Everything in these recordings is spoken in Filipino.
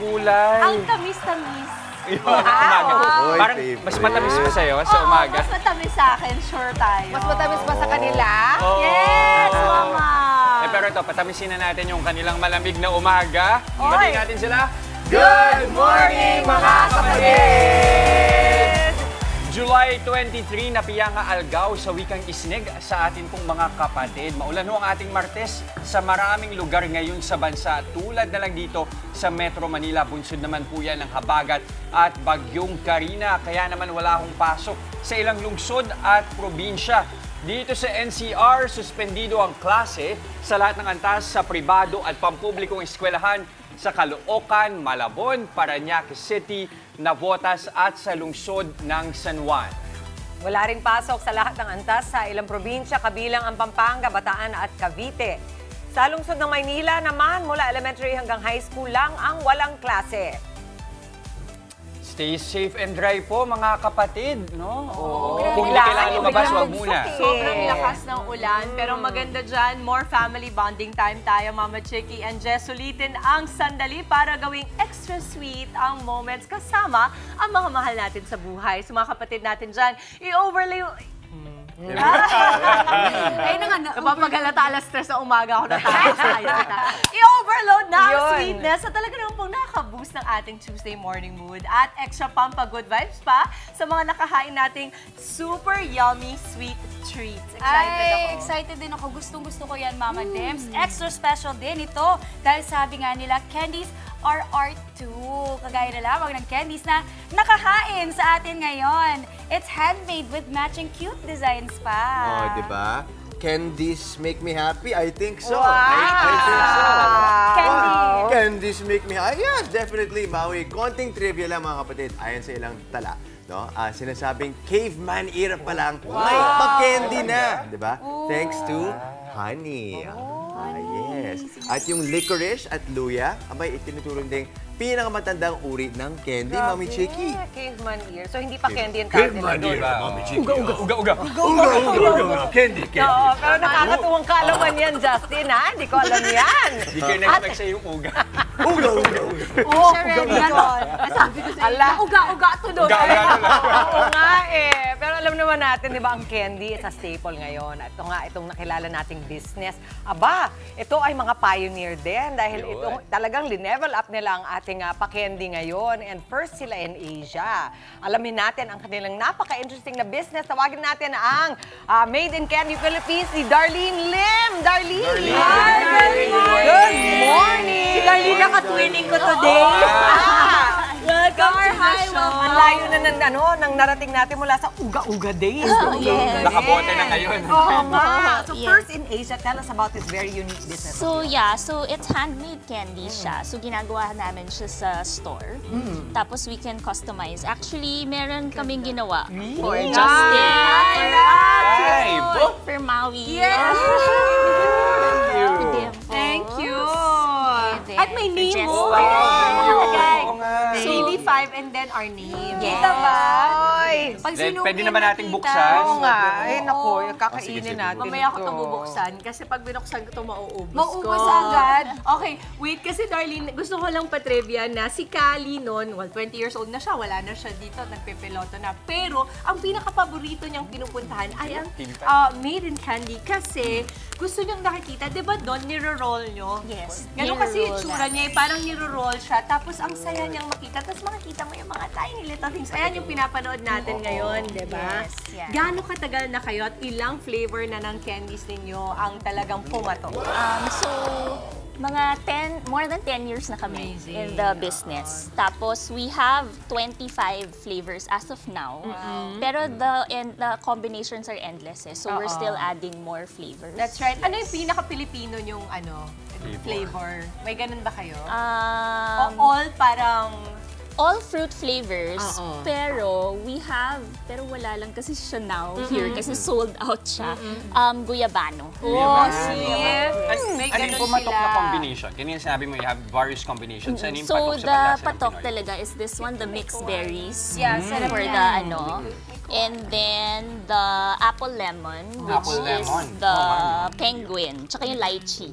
kulay. Ang tamis-tamis. Parang mas matamis pa sa'yo sa umaga. Mas matamis sa akin, sure tayo. Mas matamis ba sa kanila? Yes, mama! Pero ito, patamisin na natin yung kanilang malamig na umaga. Batiin natin sila. Good morning, mga kapatid! July 23, napiyanga algaw sa wikang isnig sa atin pong mga kapatid. Maulan ho ang ating Martes sa maraming lugar ngayon sa bansa. Tulad na lang dito sa Metro Manila, bunsod naman po yan ng habagat at bagyong Karina. Kaya naman wala akong pasok sa ilang lungsod at probinsya. Dito sa NCR, suspendido ang klase sa lahat ng antas sa pribado at pampublikong eskwelahan sa Caloocan, Malabon, Parañaque City, Navotas at sa lungsod ng San Juan. Wala ring pasok sa lahat ng antas sa ilang probinsya, kabilang ang Pampanga, Bataan at Cavite. Sa lungsod ng Maynila naman, mula elementary hanggang high school lang ang walang klase. Stay safe and dry po mga kapatid, no? Kung hindi Biglaan, kailangan lumabas, biglang wag muna. bugso. Sobrang lakas ng ulan, pero maganda dyan, more family bonding time tayo, Mama Chiki and Jess. Sulitin ang sandali para gawing extra sweet ang moments kasama ang mga mahal natin sa buhay. So mga kapatid natin dyan, i-overlay... Ay, napapagalata alas 3 sa umaga ako natapos sa i-overload na ang sweetness sa talaga naman pong nakaka-boost ng ating Tuesday morning mood at extra pampa good vibes pa sa mga nakahain nating super yummy sweet treats. Excited din ako. Gustong-gusto ko yan, Mama Dems. Extra special din ito dahil sabi nga nila, candies are art too. Kagaya na lamang ng candies na nakahain sa atin ngayon. It's handmade with matching cute designs pa. Oh, di ba? Candies make me happy? I think so. Wow! I think so. Candy. Candies make me happy? Yes, definitely, Maui. Konting trivia lang, mga kapatid. Ayon sa ilang tala, no? Sinasabing caveman era pa lang, may pa-candy na. Di ba? Thanks to honey. Yes. At yung licorice at luya, abay, itinuturing ding pinakamatandang uri ng candy, Mami Chiki. Caveman ear. So hindi pa candy yung tawag nila doon. Mami Chiki. Uga. Candy. Oo, pero nakakatuwang kaalaman yan, Justin, ha? Hindi ko alam yan. Hindi kayo nag-expect sa yung uga. Uga. Siya ready doon. Sabi ko sa'yo, uga-uga to doon. Oo nga eh. Pero alam naman natin, di ba, ang candy is a staple ngayon. Ito nga, itong nakilala nating business. Aba, ito ay mga pioneer din dahil itong talagang linevel up nila ang ating pa-candy ngayon. And first sila in Asia. Alamin natin ang kanilang napaka-interesting na business. Tawagin natin ang Made in Candy Philippines, si Darlene Lim. Darlene! Good morning! Si Darlene nakatwinning ko today. Welcome to the show. Ang layo na ng narating natin mula sa Uga-Uga Days. Yes. Nakabote na ngayon. Oo nga. So Yes. first in Asia, tell us about this very unique business. So yeah, so it's handmade candy siya. So ginagawa namin siya sa store. Tapos we can customize. Actually, meron kaming ginawa for Justin, for Maui. Yes. For Dimple. Thank you. then At may for name Jess. mo. CV5 and then our name. Yes. Kita ba? Pag Then, sinuki pwede naman na nating kita. buksan. Oo nga. Ay, naku, sige, kakainin natin Mamaya ako ito. ito bubuksan kasi pag binuksan ko ito, mauubos ko. Mauubos agad. Okay, wait. Kasi Darlene, gusto ko lang pa-trivia na si Kali noon, well, 20 years old na siya, wala na siya dito, nagpepeloto na. Pero, ang pinaka-paborito niyang pinupuntahan ay ang Made in Candy kasi gusto niyang nakikita, di ba doon, niro-roll niyo? Yes. Ganun kasi yung niro-roll tsura niya, parang niro-roll siya. Tapos, ang saya niyang makita. Tapos, makikita mo yung mga tiny little things. Ayan yung pinapanood natin ngayon, di ba? Yes, yan. Gaano katagal na kayo at ilang flavor na ng candies ninyo ang talagang pumatok? So, mga more than 10 years na kami Amazing. in the business. Tapos, we have 25 flavors as of now. Pero the combinations are endless eh. So, we're still adding more flavors. That's right. Ano yung pinaka-Pilipino yung flavor? May ganun ba kayo? O all parang... All fruit flavors, Oo. pero wala lang kasi siya now here kasi sold out siya. Guyabano. Oh, see? May Ano yung ganun pumatok sila. na combination? Kanina sinabi mo you have various combinations. Ano yung So, patok sa the panlasa ng patok Pinoy? talaga is this one, the mixed berries. Yeah, sarap For yan. the, And then the apple lemon, which is the penguin. Tsaka yung lychee.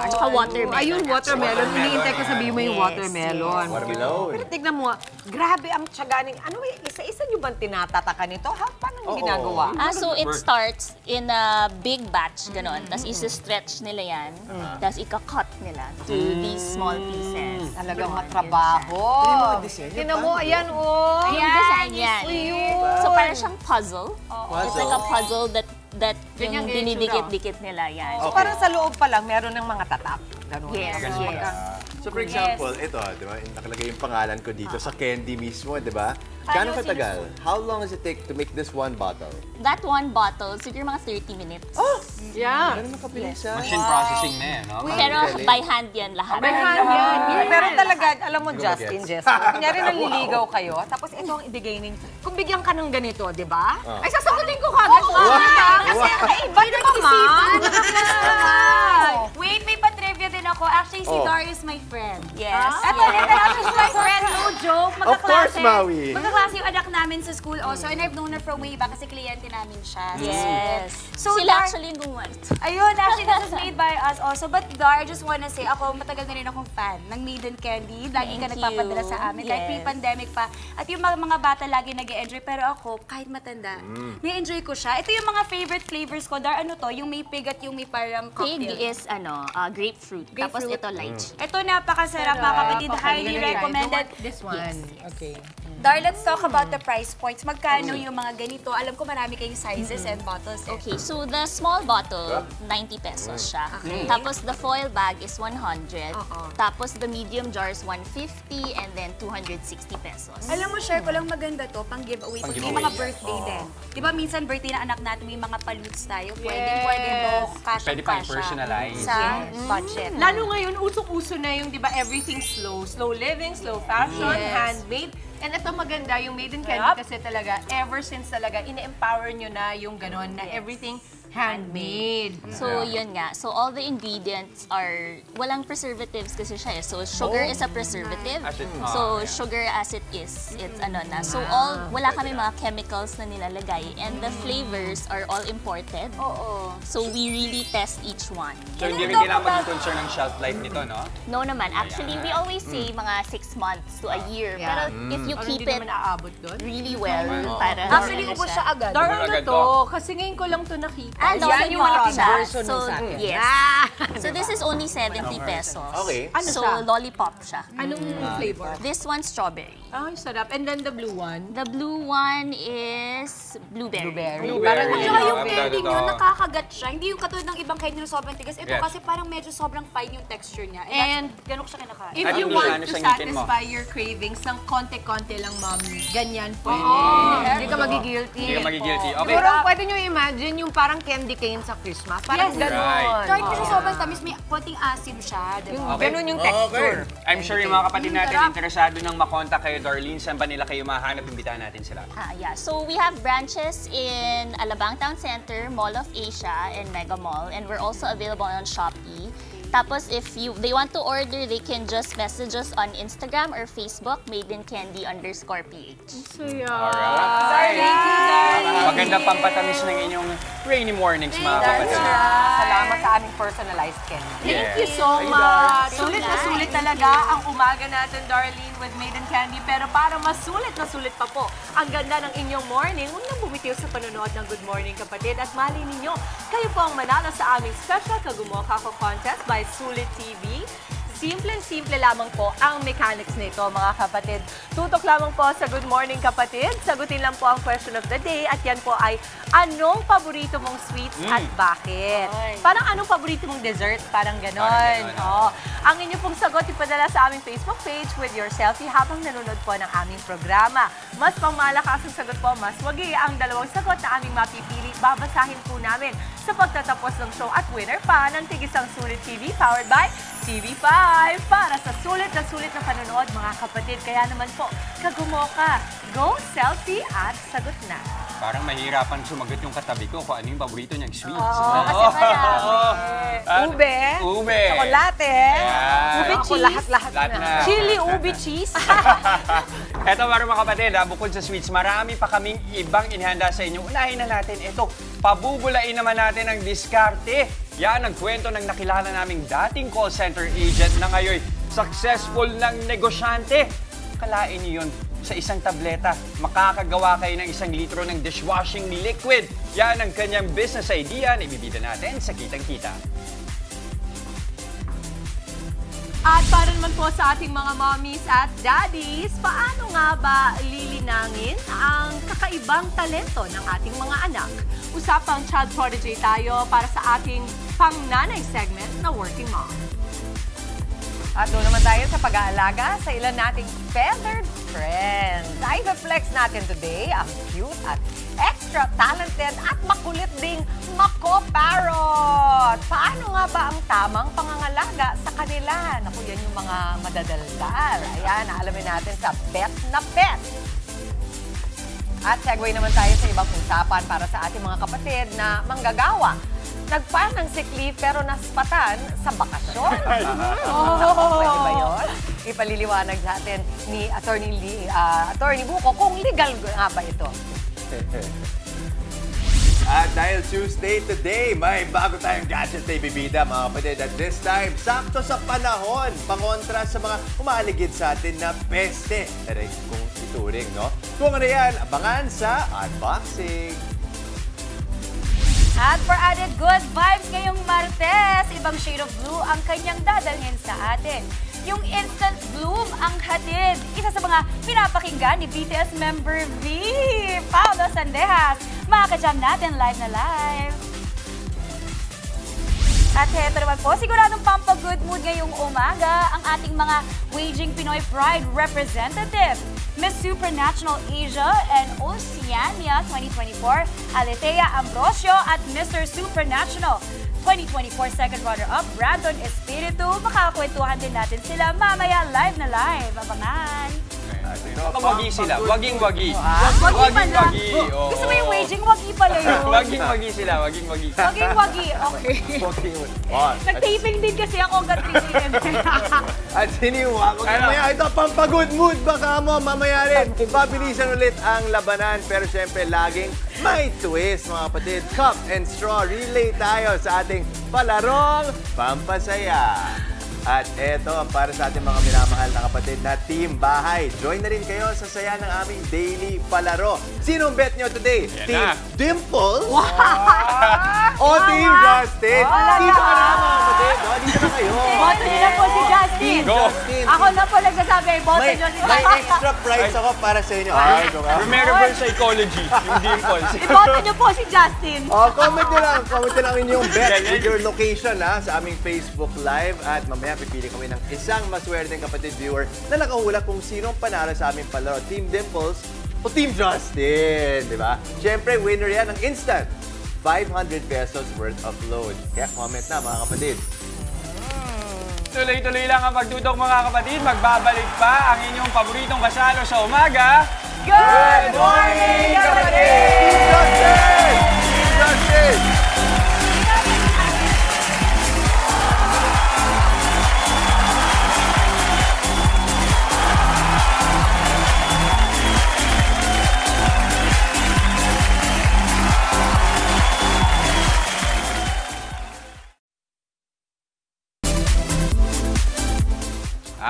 Tsaka watermelon. Ayun, watermelon. Iniintay ko sabihin mo yung Yes, watermelon. Watermelon. Pero tignan mo, grabe ang tiyaganing. Ano, isa-isa nyo bang tinatataka nito? Paano nyo ginagawa? So it starts in a big batch, ganon. Tapos isa-stretch nila yan. Tapos ika-cut nila to these small pieces. Talagang matrabaho. Tignan mo, ayan, Yung design yan. So parang siyang puzzle. It's like a puzzle that Ganyan, yung ganyan dinidikit-dikit nila yan. So parang sa loob pa lang, meron ng mga tatak. Ganun. Yes, yes. So for example, ito, di ba, nakalagay yung pangalan ko dito sa candy mismo, di ba? Gaano katagal? How long does it take to make this one bottle? That one bottle, siguro mga 30 minutes. Yeah. Ganun makabilis, ha? Machine processing na yan, no? Pero by hand yan lahat. Pero talaga, alam mo, Justin, kunyari naliligaw kayo, tapos ito ang ibigay ninyo. Kung bigyan ka ng ganito, di ba? Ay, sasagutin ko kagad. Kasi iba na naman. Wait, may pa-trivia din ako. Actually, si Dar is my friend. Yes. Eto, she's my friend, no joke. Of course, Maui. Magkaklase yung anak namin sa school also, and I've known her from way back kasi kliyente namin siya. Yes. So, Sila Dar- actually yung gumawa. Ayun, actually, this is made by us also. But Dar, I just wanna say, ako matagal na rin akong fan ng Maiden Candy. Lagi ka Thank nagpapadala you. sa amin, kahit Yes. pre-pandemic pa. At yung mga bata lagi nag-enjoy, pero ako, kahit matanda, na-enjoy ko siya. Ito yung mga favorite flavors ko. Dar, ano to? Yung may pig at yung may parang Pig cocktail. is grapefruit. Tapos Grapefruit. ito lychee. Ito napakasarap, mga kapatid. Highly recommended. This one. Okay. Dar, let's talk about the price points. Magkano yung mga ganito? Alam ko marami kayong sizes and bottles. Okay, so the small bottle, 90 pesos siya. Tapos the foil bag is 100. Tapos the medium jar is 150 and then 260 pesos. Alam mo, share ko lang maganda to, pang giveaway. Pag may mga birthday din. Di ba minsan birthday na anak natin, may mga paloots tayo. Pwede to, cash Pwede pang personalize. sa budget. Lalo ngayon, usong-uso na yung, di ba, everything slow. Slow living, slow fashion, handmade. And ito maganda, yung Maiden Candy kasi talaga, ever since talaga, ine-empower nyo na yung ganon, na everything handmade. So, yun nga. So, all the ingredients are, walang preservatives kasi siya eh. So, sugar is a preservative. So, sugar as it is, it's ano na. So, wala kami mga chemicals na nilalagay. And the flavors are all imported. So, we really test each one. So hindi rin kailangan maging concern ng shelf life nito, no? No naman. Actually, we always say mga 6 months to a year. Pero if you keep Hindi it naman aabot doon. really well, para Actually, ubos siya agad. Dar, Ubos ano agad to? Kasi ngayon ko lang to nakita. no, Yan yung malaking siya. version So, nun sa akin. yes. So, this is only 70 pesos. Okay. Ano So, siya? lollipop siya. Anong flavor? This one, strawberry. Ay, sarap. And then the blue one? The blue one is blueberry. At saka yung Ang candy ganda nyo, to. nakakagat siya. Hindi yung katulad ng ibang candy na sobrang tigas. Ito Yes. kasi parang medyo sobrang fine yung texture niya. And ganun ko siya kinakain. If At you hindi want ano to sa ngipin mo. satisfy your cravings ng konti-konti lang, ma'am, ganyan pwede. Hindi ka magigilty. Hindi ka magigilty. Okay. Siguro, pwede nyo imagine yung parang candy cane sa Christmas. Parang Yes. ganon. Kahit kasi sobrang tamis, may konting asim siya. Diba? Ganon yung texture. I'm sure yung mga kapatid natin interesado nang makontak kayo, Darlene. Saan ba nila kayo mahanap? Imbitahan natin sila. Yeah. So, we have branches in Alabang Town Center, Mall of Asia, and Mega Mall. And we're also available on Shopee. Tapos, if they want to order, they can just message us on Instagram or Facebook, maidencandy_ph. Magandang pampatamis ng inyong rainy mornings, mga kapatid. Salamat sa aming personalized candy. Thank you so much. Sulit na sulit talaga ang umaga natin, Darlene, with Maiden Candy. Pero para masulit na sulit pa po ang ganda ng inyong morning, huwag nang bumitiw sa panonood ng Good Morning Kapatid. At mali ninyo, kayo po ang manalo sa aming special Kagumoka Ko Contest by Sulit TV. Simple-simple lamang po ang mechanics nito, mga kapatid. Tutok lamang po sa Good Morning Kapatid. Sagutin lang po ang question of the day at yan po ay, anong paborito mong sweets at bakit? Parang anong paborito mong dessert? Parang ganon. Parang ganon. Oo. Ang inyong pong sagot ipadala sa aming Facebook page with your selfie habang nanonood po ng aming programa. Mas pangmalakas ang sagot po, mas wagi ang dalawang sagot na aming mapipili. Babasahin po namin sa pagtatapos ng show at winner pa ng Tigisang Sulit TV powered by TV5 para sa sulit na panonood mga kapatid. Kaya naman po, kagumo ka. Go, selfie at sagot na. Parang mahirapan sumagot yung katabi ko kung ano yung paborito niyang sweets. Oo, kasi marami. Ube, Ube. tsokolate, ube Ako cheese, lahat-lahat Lahat na. Chili, ube, cheese. Eto mga kapatid, bukod sa sweets, marami pa kaming ibang inihanda sa inyo. Unahin na natin ito. Pabubulain naman natin ang diskarte. Yan ang kwento ng nakilala naming dating call center agent na ngayon successful ng negosyante. Kalain niyo yun, sa isang tableta, makakagawa kayo ng 1 litro ng dishwashing liquid. Yan ang kanyang business idea na ibibida natin sa Kitang-Kita. At para naman po sa ating mga mommies at daddies, paano nga ba lilinangin ang kakaibang talento ng ating mga anak? Usapang child prodigy tayo para sa ating pangnanay segment na Working Mom. At doon naman tayo sa pag-aalaga sa ilan nating feathered friends. Ay, flex natin today ang cute at extra talented at makulit ding Mako Parrot. Paano nga ba ang tamang pangangalaga sa kanila? Naku, yan yung mga madadaldal. Ayan, alamin natin sa Pet na Pet. At segue naman tayo sa ibang usapan para sa ating mga kapatid na manggagawa. Nagpan ng sick leave pero naspatan sa bakasyon. Pwede ba yun? Ipaliliwanag natin ni Attorney Buko kung legal nga ba ito. At dahil Tuesday today, may bago tayong gadget na ibibida mga kapatid. At this time, sakto sa panahon, pangontra sa mga umaligid sa atin na peste. Aray, kung ituring, no? Kung ano yan, abangan sa unboxing. At for added good vibes ngayong Martes, ibang shade of blue ang kanyang dadalhin sa atin. Yung Instant Bloom ang hatid. Isa sa mga pinapakinggan ni BTS member V, Paolo Sandejas. Makakajam natin live na live. At heto naman po, siguradong pampagood mood ngayong umaga ang ating mga Waging Pinoy Pride representative. Miss Supranational Asia and Oceania 2024, Aletea Ambrosio at Mr. Supranational 2024 second runner-up, Brandon Espiritu. Makakakwentuhan din natin sila mamaya live na live. Abangan! Wagi sila, waging-wagi. Wagi pala. oo. Gusto mo yung waging? Wagi pala yun. Waging-wagi sila, waging-wagi. Waging-wagi, okay. Nag-taping din kasi ako hanggang 3 a.m. At siniwa, mamaya ito, pampagood mood. Baka mo, mamaya rin. Pabilisan ulit ang labanan. Pero syempre, laging may twist, mga kapatid. Cup and straw relay tayo sa ating palarong pampasaya. At eto ang para sa ating mga minamahal na kapatid na Team Bahay. Join na rin kayo sa saya ng aming daily palaro. Sinong bet nyo today? Yan Team na. Dimple? O Team Justin? Dito ka na mga kapatid. O, dito na kayo. Boto niyo na po si Justin. Go! Ako na po nagsasabi, boto niyo si May extra prize ako para sa inyo. Ay, ito ka. Remarable psychology, yung dimples. Iboto niyo po si Justin. Comment nyo lang inyong bet with your location sa aming Facebook Live. At mamaya pipili kami ng isang maswerteng kapatid viewer na nakahula kung sinong panalo sa aming palaro. Team Dimples o Team Justin, di ba? Siyempre, winner yan ng instant 500 pesos worth of load. Kaya comment na mga kapatid. Tuloy-tuloy lang ang pagtutok mga kapatid. Magbabalik pa ang inyong paboritong kasalo sa umaga. Good morning, kapatid! Team Justin! Team Justin!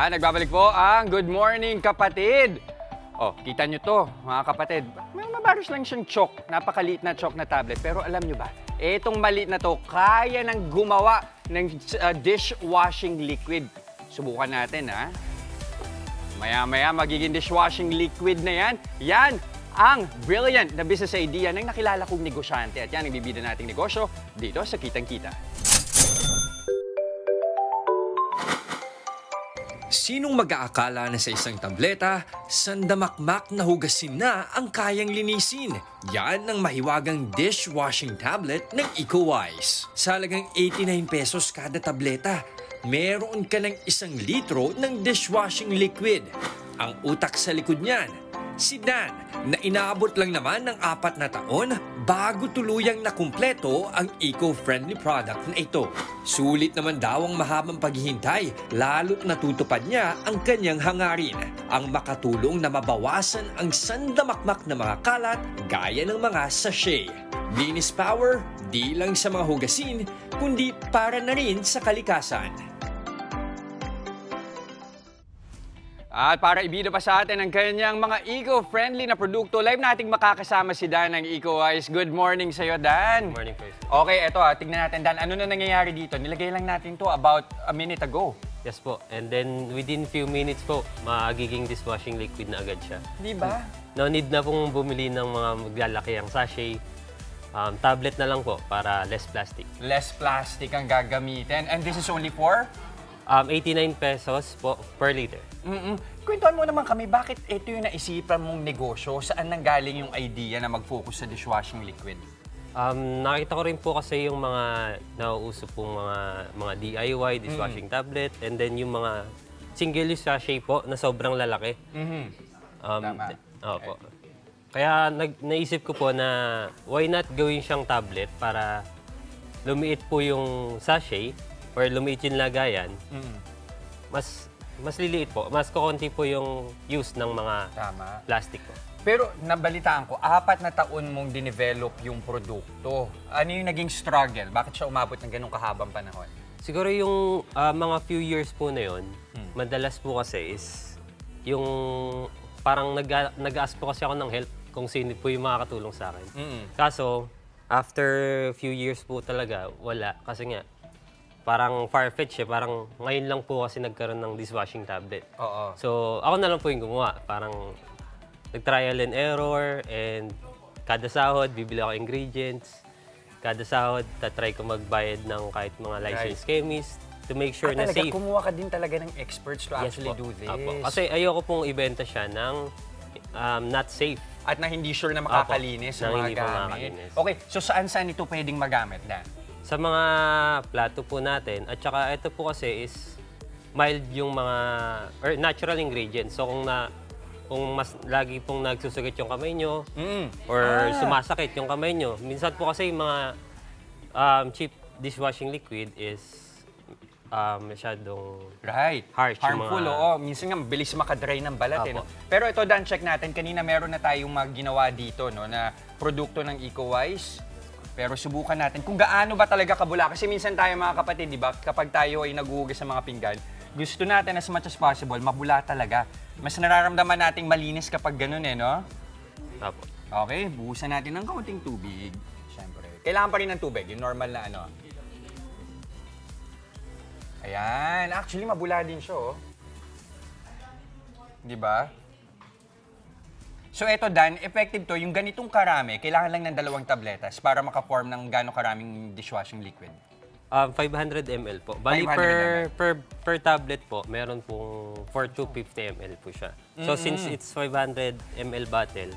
Nagbabalik po ang Good Morning Kapatid. Oh, kita nyo to, mga kapatid. May mabaros lang siyang chalk, napakaliit na chalk na tablet. Pero alam nyo ba, etong maliit na to, kaya nang gumawa ng dishwashing liquid. Subukan natin, ha? Maya-maya, magiging dishwashing liquid na yan. Yan ang brilliant na business idea ng nakilala kong negosyante. At yan ang bibida nating negosyo dito sa Kitang-Kita. Sinong mag-aakala na sa isang tableta, sandamakmak na hugasin na ang kayang linisin? Yan ang mahiwagang dishwashing tablet ng EcoWise. Sa halagang 89 pesos kada tableta, meron ka ng 1 litro ng dishwashing liquid. Ang utak sa likod niyan, si Dan, na inaabot lang naman ng 4 na taon bago tuluyang nakumpleto ang eco-friendly product na ito. Sulit naman daw ang mahabang paghihintay, lalo't natutupad niya ang kanyang hangarin, ang makatulong na mabawasan ang sandamakmak na mga kalat gaya ng mga sachet. Linis power, di lang sa mga hugasin, kundi para na rin sa kalikasan. At para ibida pa sa atin ang kanyang mga eco-friendly na produkto, live nating makakasama si Dan ng EcoWise. Good morning sa'yo, Dan. Good morning, Chris. Okay, eto tignan natin, Dan. Ano na nangyayari dito? Nilagay lang natin to about a minute ago. Yes po. And then within few minutes po, magiging dishwashing liquid na agad siya. Di ba? No need na pong bumili ng mga maglalaki ang sachet. Tablet na lang po para less plastic. Less plastic ang gagamitin. And this is only for? 89 pesos po per liter. Kwentuhan mo naman kami, bakit ito yung naisipan mong negosyo? Saan nanggaling yung idea na mag-focus sa dishwashing liquid? Nakita ko rin po kasi yung mga nauuso pong mga DIY, dishwashing tablet, and then yung mga single-use sachet po na sobrang lalaki. Tama. Opo. Kaya naisip ko po na why not gawin siyang tablet para lumiit po yung sachet or lumiit yung lagayan. Mas liliit po. Mas kukunti po yung use ng mga Tama. plastic po. Pero nabalitaan ko, 4 na taon mong dinevelop yung produkto. Ano yung naging struggle? Bakit siya umabot ng ganong kahabang panahon? Siguro yung mga few years po na yun, madalas po kasi is yung parang nag-ask po kasi ako ng help kung sino po yung makakatulong sa akin. Kaso, after few years po talaga, wala. Kasi nga, parang far-fetched parang ngayon lang po kasi nagkaroon ng dishwashing tablet. Oo. So, ako na lang po yung gumawa. Parang nag-trial and error and kada sahod, bibili ako ingredients. Kada sahod, tatry ko magbayad ng kahit mga licensed chemist to make sure na safe. Kumuha ka din talaga ng experts to actually po. do this. Apo. Kasi ayoko pong ibenta siya ng not safe. At na hindi sure na makakalinis sa na mga hindi pa gamit. makakalinis. Okay, so saan ito pwedeng magamit na? Sa mga plato po natin, at saka ito po kasi is mild yung mga or natural ingredients. So kung mas lagi pong nagsusukit yung kamay nyo or sumasakit yung kamay nyo, minsan po kasi yung mga cheap dishwashing liquid is masyadong harsh. Harmful, oo. Minsan nga, mabilis makadry ng balat. Eh, no? Pero ito, Dan, check natin. Kanina meron na tayong ginawa dito no, na produkto ng EcoWise. Pero subukan natin kung gaano ba talaga kabula. Kasi minsan tayo mga kapatid, di ba, kapag tayo ay naghuhugas sa mga pinggan, gusto natin as much as possible, mabula talaga. Mas nararamdaman nating malinis kapag ganun eh, no? Apo. Okay, buhusan natin ng kaunting tubig. Siyempre. Kailangan pa rin ng tubig, yung normal na ano. Ayan, actually mabula din siya, oh. Di ba? So eto, Dan, effective to, yung ganitong karami, kailangan lang ng 2 tabletas para makaform ng gano'ng karaming dishwashing liquid. 500 ml po. Bali 500 per tablet po, meron pong 450 ml po siya. So since it's 500 ml bottle,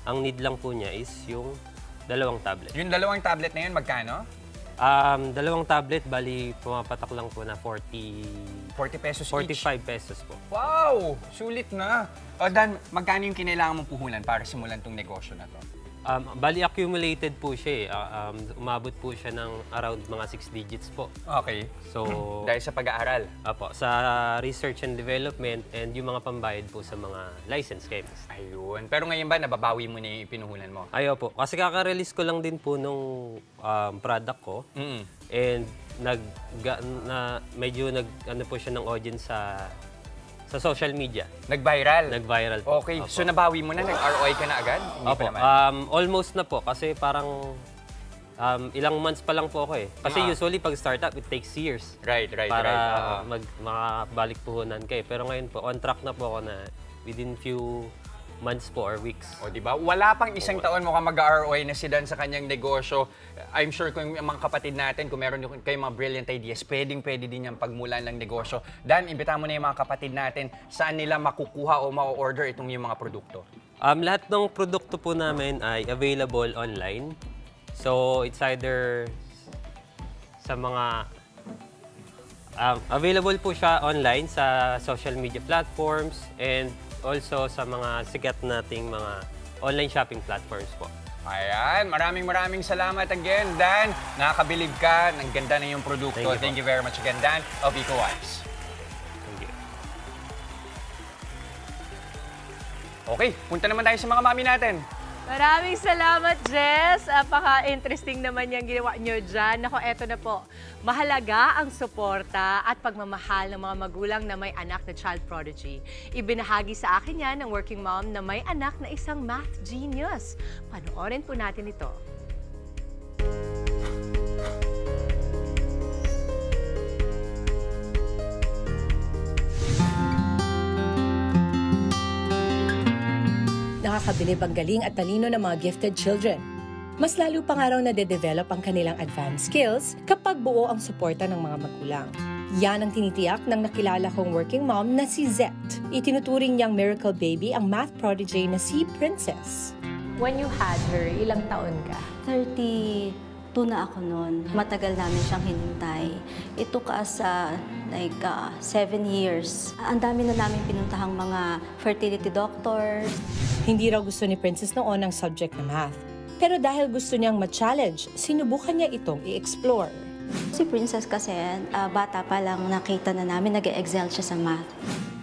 ang need lang po niya is yung 2 tablet. Yung 2 tablet na yun, magkano? 2 tablet, bali pumapatak lang po na 40 pesos 45 each. pesos po. Wow! Sulit na. O Dan, magkano yung kinailangan mong puhunan para simulan tong negosyo na to? Bali accumulated po siya eh. Umabot po siya ng around mga 6 digits po. Okay. So, Dahil sa pag-aaral. Apo, sa research and development and yung mga pambayad po sa mga licensed chemists. Ayun. Pero ngayon ba, nababawi mo na yung pinuhunan mo? Ayaw po. Kasi kaka-release ko lang din po nung product ko. And medyo ano po siya ng audience sa social media. Nag-viral? Nag-viral po. Okay. Opo. So nabawi mo na? Nag-ROI ka na agad? Hindi Opo. pa naman? Almost na po. Kasi parang ilang months pa lang po ako eh. Kasi usually pag startup, it takes years. Right. Para makabalik puhunan kayo. Pero ngayon po, on track na po ako na within few months po or weeks. O, di ba? Wala pang isang taon mukhang mag-ROI na si Dan sa kanyang negosyo. I'm sure kung yung mga kapatid natin, kung meron kayong mga brilliant ideas, pwede din yung pagmulan ng negosyo. Dan, imbitahan mo na yung mga kapatid natin saan nila makukuha o ma-order itong yung mga produkto. Lahat ng produkto po namin ay available online. So, it's either sa mga... available po siya online sa social media platforms and also sa mga sikat nating mga online shopping platforms po. Ayan, maraming salamat again, Dan. Nakakabilib ka, ng ganda na yung produkto. Thank you very much again, Dan of EcoWise. Thank you. Okay, punta naman tayo sa mga mami natin. Maraming salamat, Jess. Napaka-interesting naman yung ginawa nyo dyan. Nako, eto na po. Mahalaga ang suporta at pagmamahal ng mga magulang na may anak na child prodigy. Ibinahagi sa akin yan ng working mom na may anak na isang math genius. Panoorin po natin ito. Nakakabilib ang galing at talino ng mga gifted children. Mas lalo pa nga raw nade-develop ang kanilang advanced skills kapag buo ang suporta ng mga magulang. Yan ang tinitiyak ng nakilala kong working mom na si Zet. Itinuturing niyang miracle baby ang math prodigy na si Princess. When you had her, ilang taon ka? 32 na ako noon. Matagal namin siyang hinintay. It took us 7 years. Ang dami na namin pinuntahang mga fertility doctors. Hindi raw gusto ni Princess noon ang subject na math. Pero dahil gusto niyang ma-challenge, sinubukan niya itong i-explore. Si Princess kasi, bata pa lang nakita na namin nag-excel siya sa math.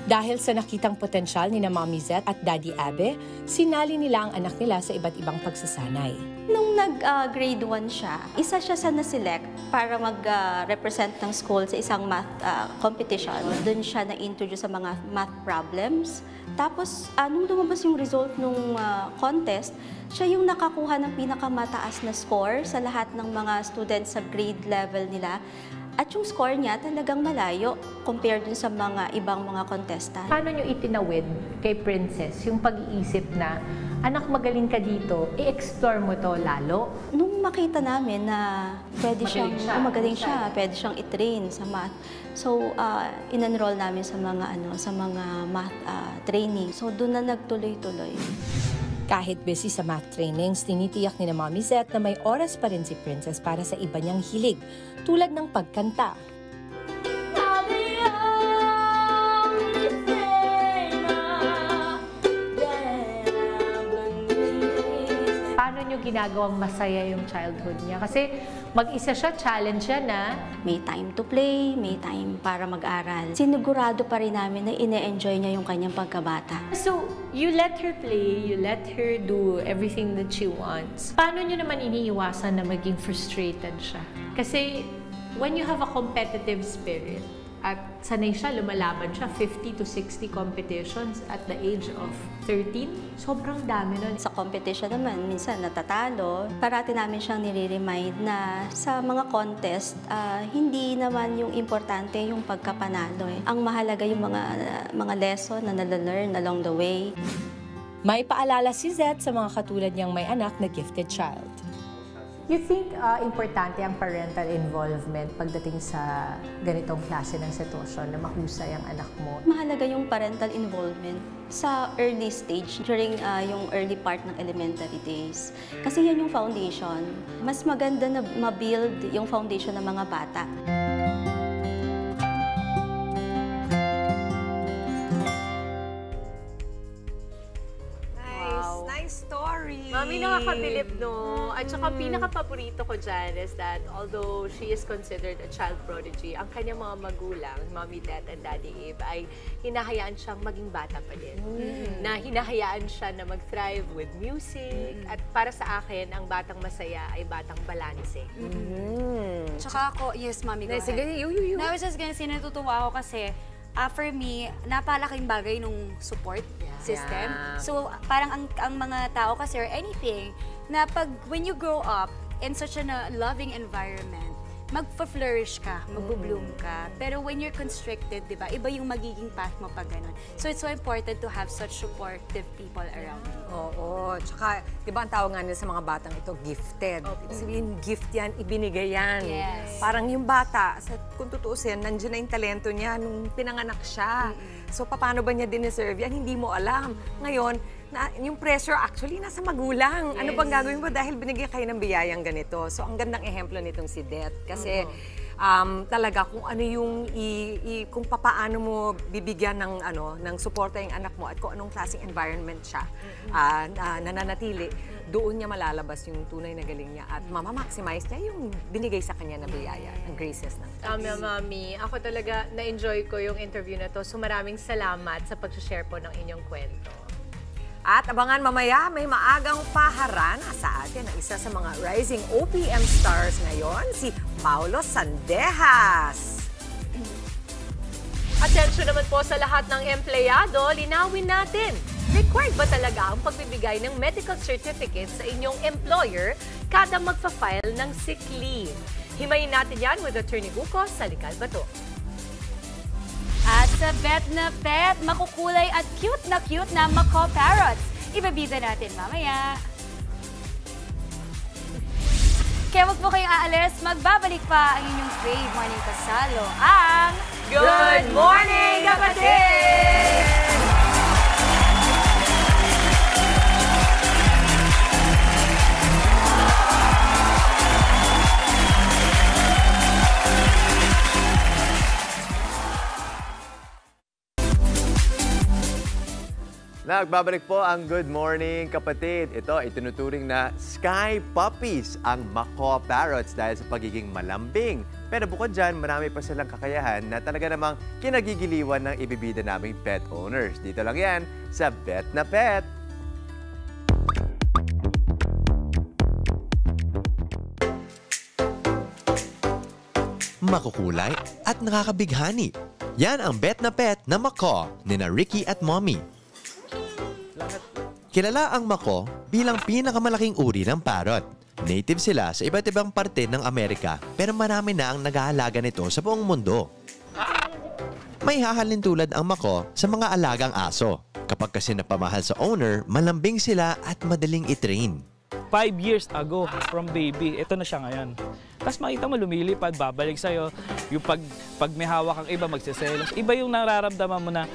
Dahil sa nakitang potensyal ni na Mommy Zet at Daddy Abe, sinali nila ang anak nila sa iba't ibang pagsasanay. Nung nag-grade 1 siya, isa siya sa na-select para mag-represent ng school sa isang math competition. Doon siya na-introduce sa mga math problems. Tapos, nung lumabas yung result ng contest, siya yung nakakuha ng pinakamataas na score sa lahat ng mga students sa grade level nila. At yung score niya talagang malayo compared dun sa mga ibang mga contestant. Paano nyo itinawid kay Princess yung pag-iisip na, anak, magaling ka dito, i-explore mo to lalo? Nung makita namin na pwede magaling siya, pwede siyang i-train sa math. So, in-enroll namin sa mga math training. So, doon na nagtuloy-tuloy. Kahit busy sa math trainings, tinitiyak ni na Mommy Zet na may oras pa rin si Princess para sa iba niyang hilig, tulad ng pagkanta. Paano nyo ginagawang masaya yung childhood niya? Kasi mag-isa siya, challenge siya na May time to play, may time para mag-aral. Sinigurado pa rin namin na ine-enjoy niya yung kanyang pagkabata. So, you let her play, you let her do everything that she wants. Paano nyo naman iniiwasan na maging frustrated siya? Kasi, when you have a competitive spirit, at sanay siya, lumalaban siya, 50 to 60 competitions at the age of 13, sobrang dami nun. Sa competition naman, minsan natatalo. Parati namin siyang nire-remind na sa mga contest, hindi naman yung importante yung pagkapanalo. Ang mahalaga yung mga lesson na nalalearn along the way. May paalala si Zet sa mga katulad niyang may anak na gifted child. You think importante ang parental involvement pagdating sa ganitong klase ng sitwasyon na mahusay ang anak mo? Mahalaga yung parental involvement sa early stage, during yung early part ng elementary days. Kasi yan yung foundation. Mas maganda na ma-build yung foundation ng mga bata. Nice story. Mami, nakakabilib, no? At saka pinaka-paborito ko dyan is that although she is considered a child prodigy, ang kanyang mga magulang, Mommy Zet and Daddy Abe, ay hinahayaan siyang maging bata pa din. Na hinahayaan siya na mag-thrive with music. At para sa akin, ang batang masaya ay batang balanse. Tsaka ako, yes, Mami, go ahead. Sige, you. No, I was just gonna say, natutuwa ako kasi for me, napalaking bagay nung support system. So, parang ang mga tao kasi or anything, na when you grow up in such a loving environment, mag-flourish ka, mag-bloom ka. Pero when you're constricted, di ba, iba yung magiging path mo pag ganun. So it's so important to have such supportive people around you. Oo, tsaka, di ba ang tawag nga nila sa mga batang ito, gifted. Ibig sabihin, gift yan, ibinigay yan. Yes. Parang yung bata, kung tutuusin, nandiyan na yung talento niya nung pinanganak siya. So, paano ba niya din-deserve yan? Hindi mo alam. Ngayon, yung pressure actually nasa magulang. Ano bang gagawin mo dahil binigyan kayo ng biyayang ganito? So, ang gandang ehemplo nitong si Det. Kasi, talaga kung ano yung kung paano mo bibigyan ng suporta yung anak mo at kung anong klaseng environment siya nananatili, doon niya malalabas yung tunay na galing niya at mama-maximize niya yung binigay sa kanya na biyaya, ang graces ng Tama, Mami. Ako talaga na-enjoy ko yung interview na to. So maraming salamat sa pag-share po ng inyong kwento. At abangan mamaya, may maagang paharana sa atin ang isa sa mga rising OPM stars ngayon, si Paulo Sandejas. Atensyon naman po sa lahat ng empleyado, linawin natin. Required ba talaga ang pagbibigay ng medical certificate sa inyong employer kada magpa-file ng sick leave? Himayin natin yan with Attorney Bucos sa Legal Bato. At sa Bet na Pet, makukulay at cute na Macaw Parrots. Ibabida natin mamaya. Kaya wag po kayong aalis, magbabalik pa ang inyong fave morning kasalo, ang Good Morning, Kapatid! Nagbabalik po ang Good Morning Kapatid. Ito, itinuturing na Sky Puppies ang Macaw Parrots dahil sa pagiging malambing. Pero bukod dyan, marami pa silang kakayahan na talaga namang kinagigiliwan ng ibibida naming pet owners. Dito lang yan sa Bet na Pet. Makukulay at nakakabighani. Yan ang Bet na Pet na Macaw ni na Ricky at Mommy. Kilala ang Macaw bilang pinakamalaking uri ng parrot. Native sila sa iba't ibang parte ng Amerika pero marami na ang nag-aalaga nito sa buong mundo. May hahalin tulad ang Macaw sa mga alagang aso. Kapag kasi napamahal sa owner, malambing sila at madaling i-train. 5 years ago, from baby, ito na siya ngayon. Tapos makita mo, lumilipad, babalik sa'yo. Yung pag may hawak ang iba, magsiselos. Iba yung nararamdaman mo na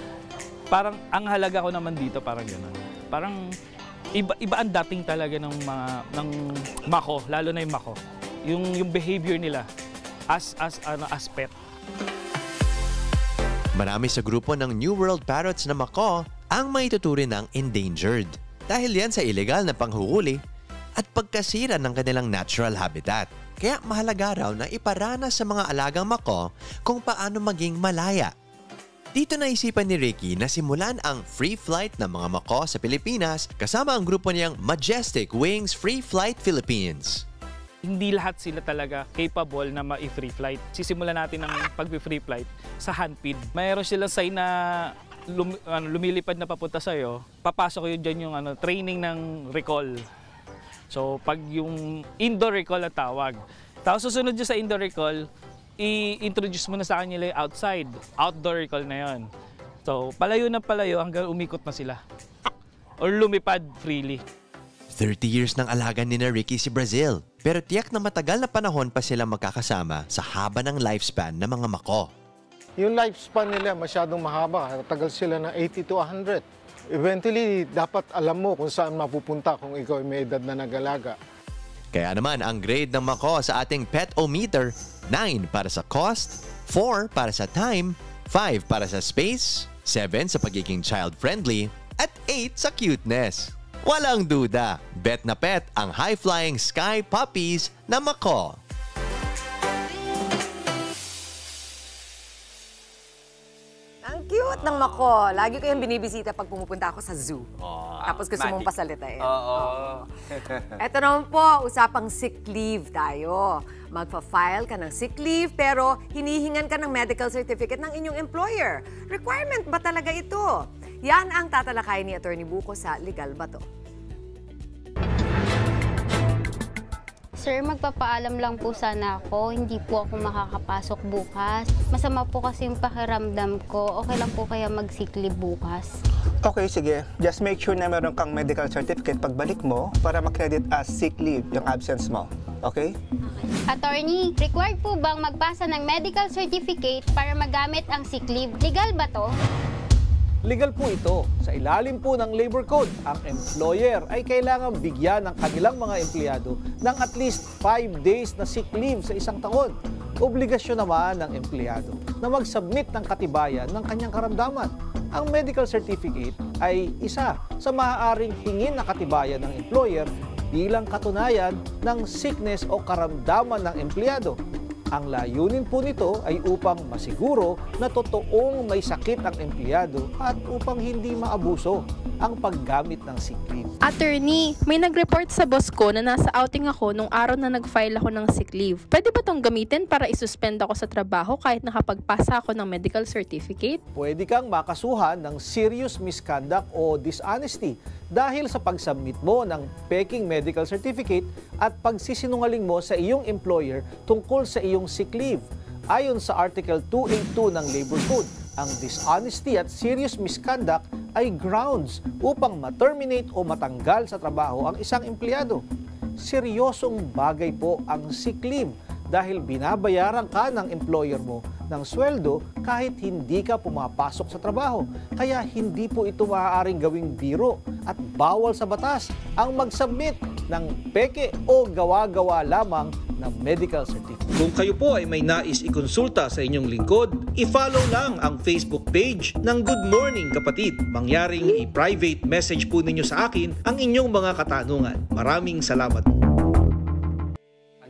parang ang halaga ko naman dito, parang gano'n. Parang iba ang dating talaga ng Macaw, lalo na yung Macaw. Yung behavior nila as pet. Marami sa grupo ng New World Parrots na Macaw ang maituturing ng endangered. Dahil yan sa ilegal na panghuhuli at pagkasira ng kanilang natural habitat. Kaya mahalaga raw na iparanas sa mga alagang Macaw kung paano maging malaya. Dito naisipan ni Ricky na simulan ang free flight ng mga Macaw sa Pilipinas kasama ang grupo niyang Majestic Wings Free Flight Philippines. Hindi lahat sila talaga capable na ma-free flight. Sisimulan natin ang pag-free flight sa handpid. Mayroon silang sign na lumilipad na papunta sa'yo. Papasok yun dyan yung training ng recall. So pag yung indoor recall na tawag. Tapos susunod dyan sa indoor recall, i-introduce mo na sa kanila yung outside. Outdoor recall na yon. So, palayo na palayo hanggang umikot na sila. Or lumipad freely. 30 years ng alaga ni na Ricky si Brazil. Pero tiyak na matagal na panahon pa sila magkakasama sa haba ng lifespan ng mga Macaw. Yung lifespan nila masyadong mahaba. Tagal sila ng 80 to 100. Eventually, dapat alam mo kung saan mapupunta kung ikaw ay may edad na nag-alaga. Kaya naman, ang grade ng Macaw sa ating Pet-O-Meter, 9 para sa cost, 4 para sa time, 5 para sa space, 7 sa pagiging child-friendly, at 8 sa cuteness. Walang duda, Bet na Pet ang high-flying Sky Puppies na Macaw. Ang cute ng Macaw. Lagi ko yung binibisita pag pumupunta ako sa zoo. Tapos gusto mong pasalitain. Eto naman po, usapang sick leave tayo. Magpa-file ka ng sick leave pero hinihingan ka ng medical certificate ng inyong employer. Requirement ba talaga ito? Yan ang tatalakay ni Attorney Bucos sa Legal Bato. Sir, magpapaalam lang po sana ako. Hindi po ako makakapasok bukas. Masama po kasi yung pakiramdam ko. Okay lang po kaya mag-sick leave bukas. Okay, sige. Just make sure na meron kang medical certificate pagbalik mo para makredit as sick leave yung absence mo. Okay? Attorney, required po bang magpasa ng medical certificate para magamit ang sick leave? Legal ba to? Legal po ito. Sa ilalim po ng Labor Code, ang employer ay kailangang bigyan ng kanilang mga empleyado ng at least 5 days na sick leave sa isang taon. Obligasyon naman ng empleyado na mag-submit ng katibayan ng kanyang karamdaman. Ang medical certificate ay isa sa maaaring hingin na katibayan ng employer bilang katunayan ng sickness o karamdaman ng empleyado. Ang layunin po nito ay upang masiguro na totoong may sakit ang empleyado at upang hindi maabuso ang paggamit ng sick leave. Attorney, may nag-report sa boss ko na nasa outing ako nung araw na nag-file ako ng sick leave. Pwede ba itong gamitin para isuspend ako sa trabaho kahit nakapagpasa ako ng medical certificate? Pwede kang makasuhan ng serious misconduct o dishonesty dahil sa pag-submit mo ng peking medical certificate at pagsisinungaling mo sa iyong employer tungkol sa iyong sick leave. Ayon sa Article 282 ng Labor Code, ang dishonesty at serious misconduct ay grounds upang ma-terminate o matanggal sa trabaho ang isang empleyado. Seryosong bagay po ang sick leave dahil binabayaran ka ng employer mo ng sweldo kahit hindi ka pumapasok sa trabaho. Kaya hindi po ito maaaring gawing biro at bawal sa batas ang mag-submit ng peke o gawa-gawa lamang ng medical certificate. Kung kayo po ay may nais ikonsulta sa inyong lingkod, i-follow lang ang Facebook page ng Good Morning Kapatid. Mangyaring i-private message po ninyo sa akin ang inyong mga katanungan. Maraming salamat.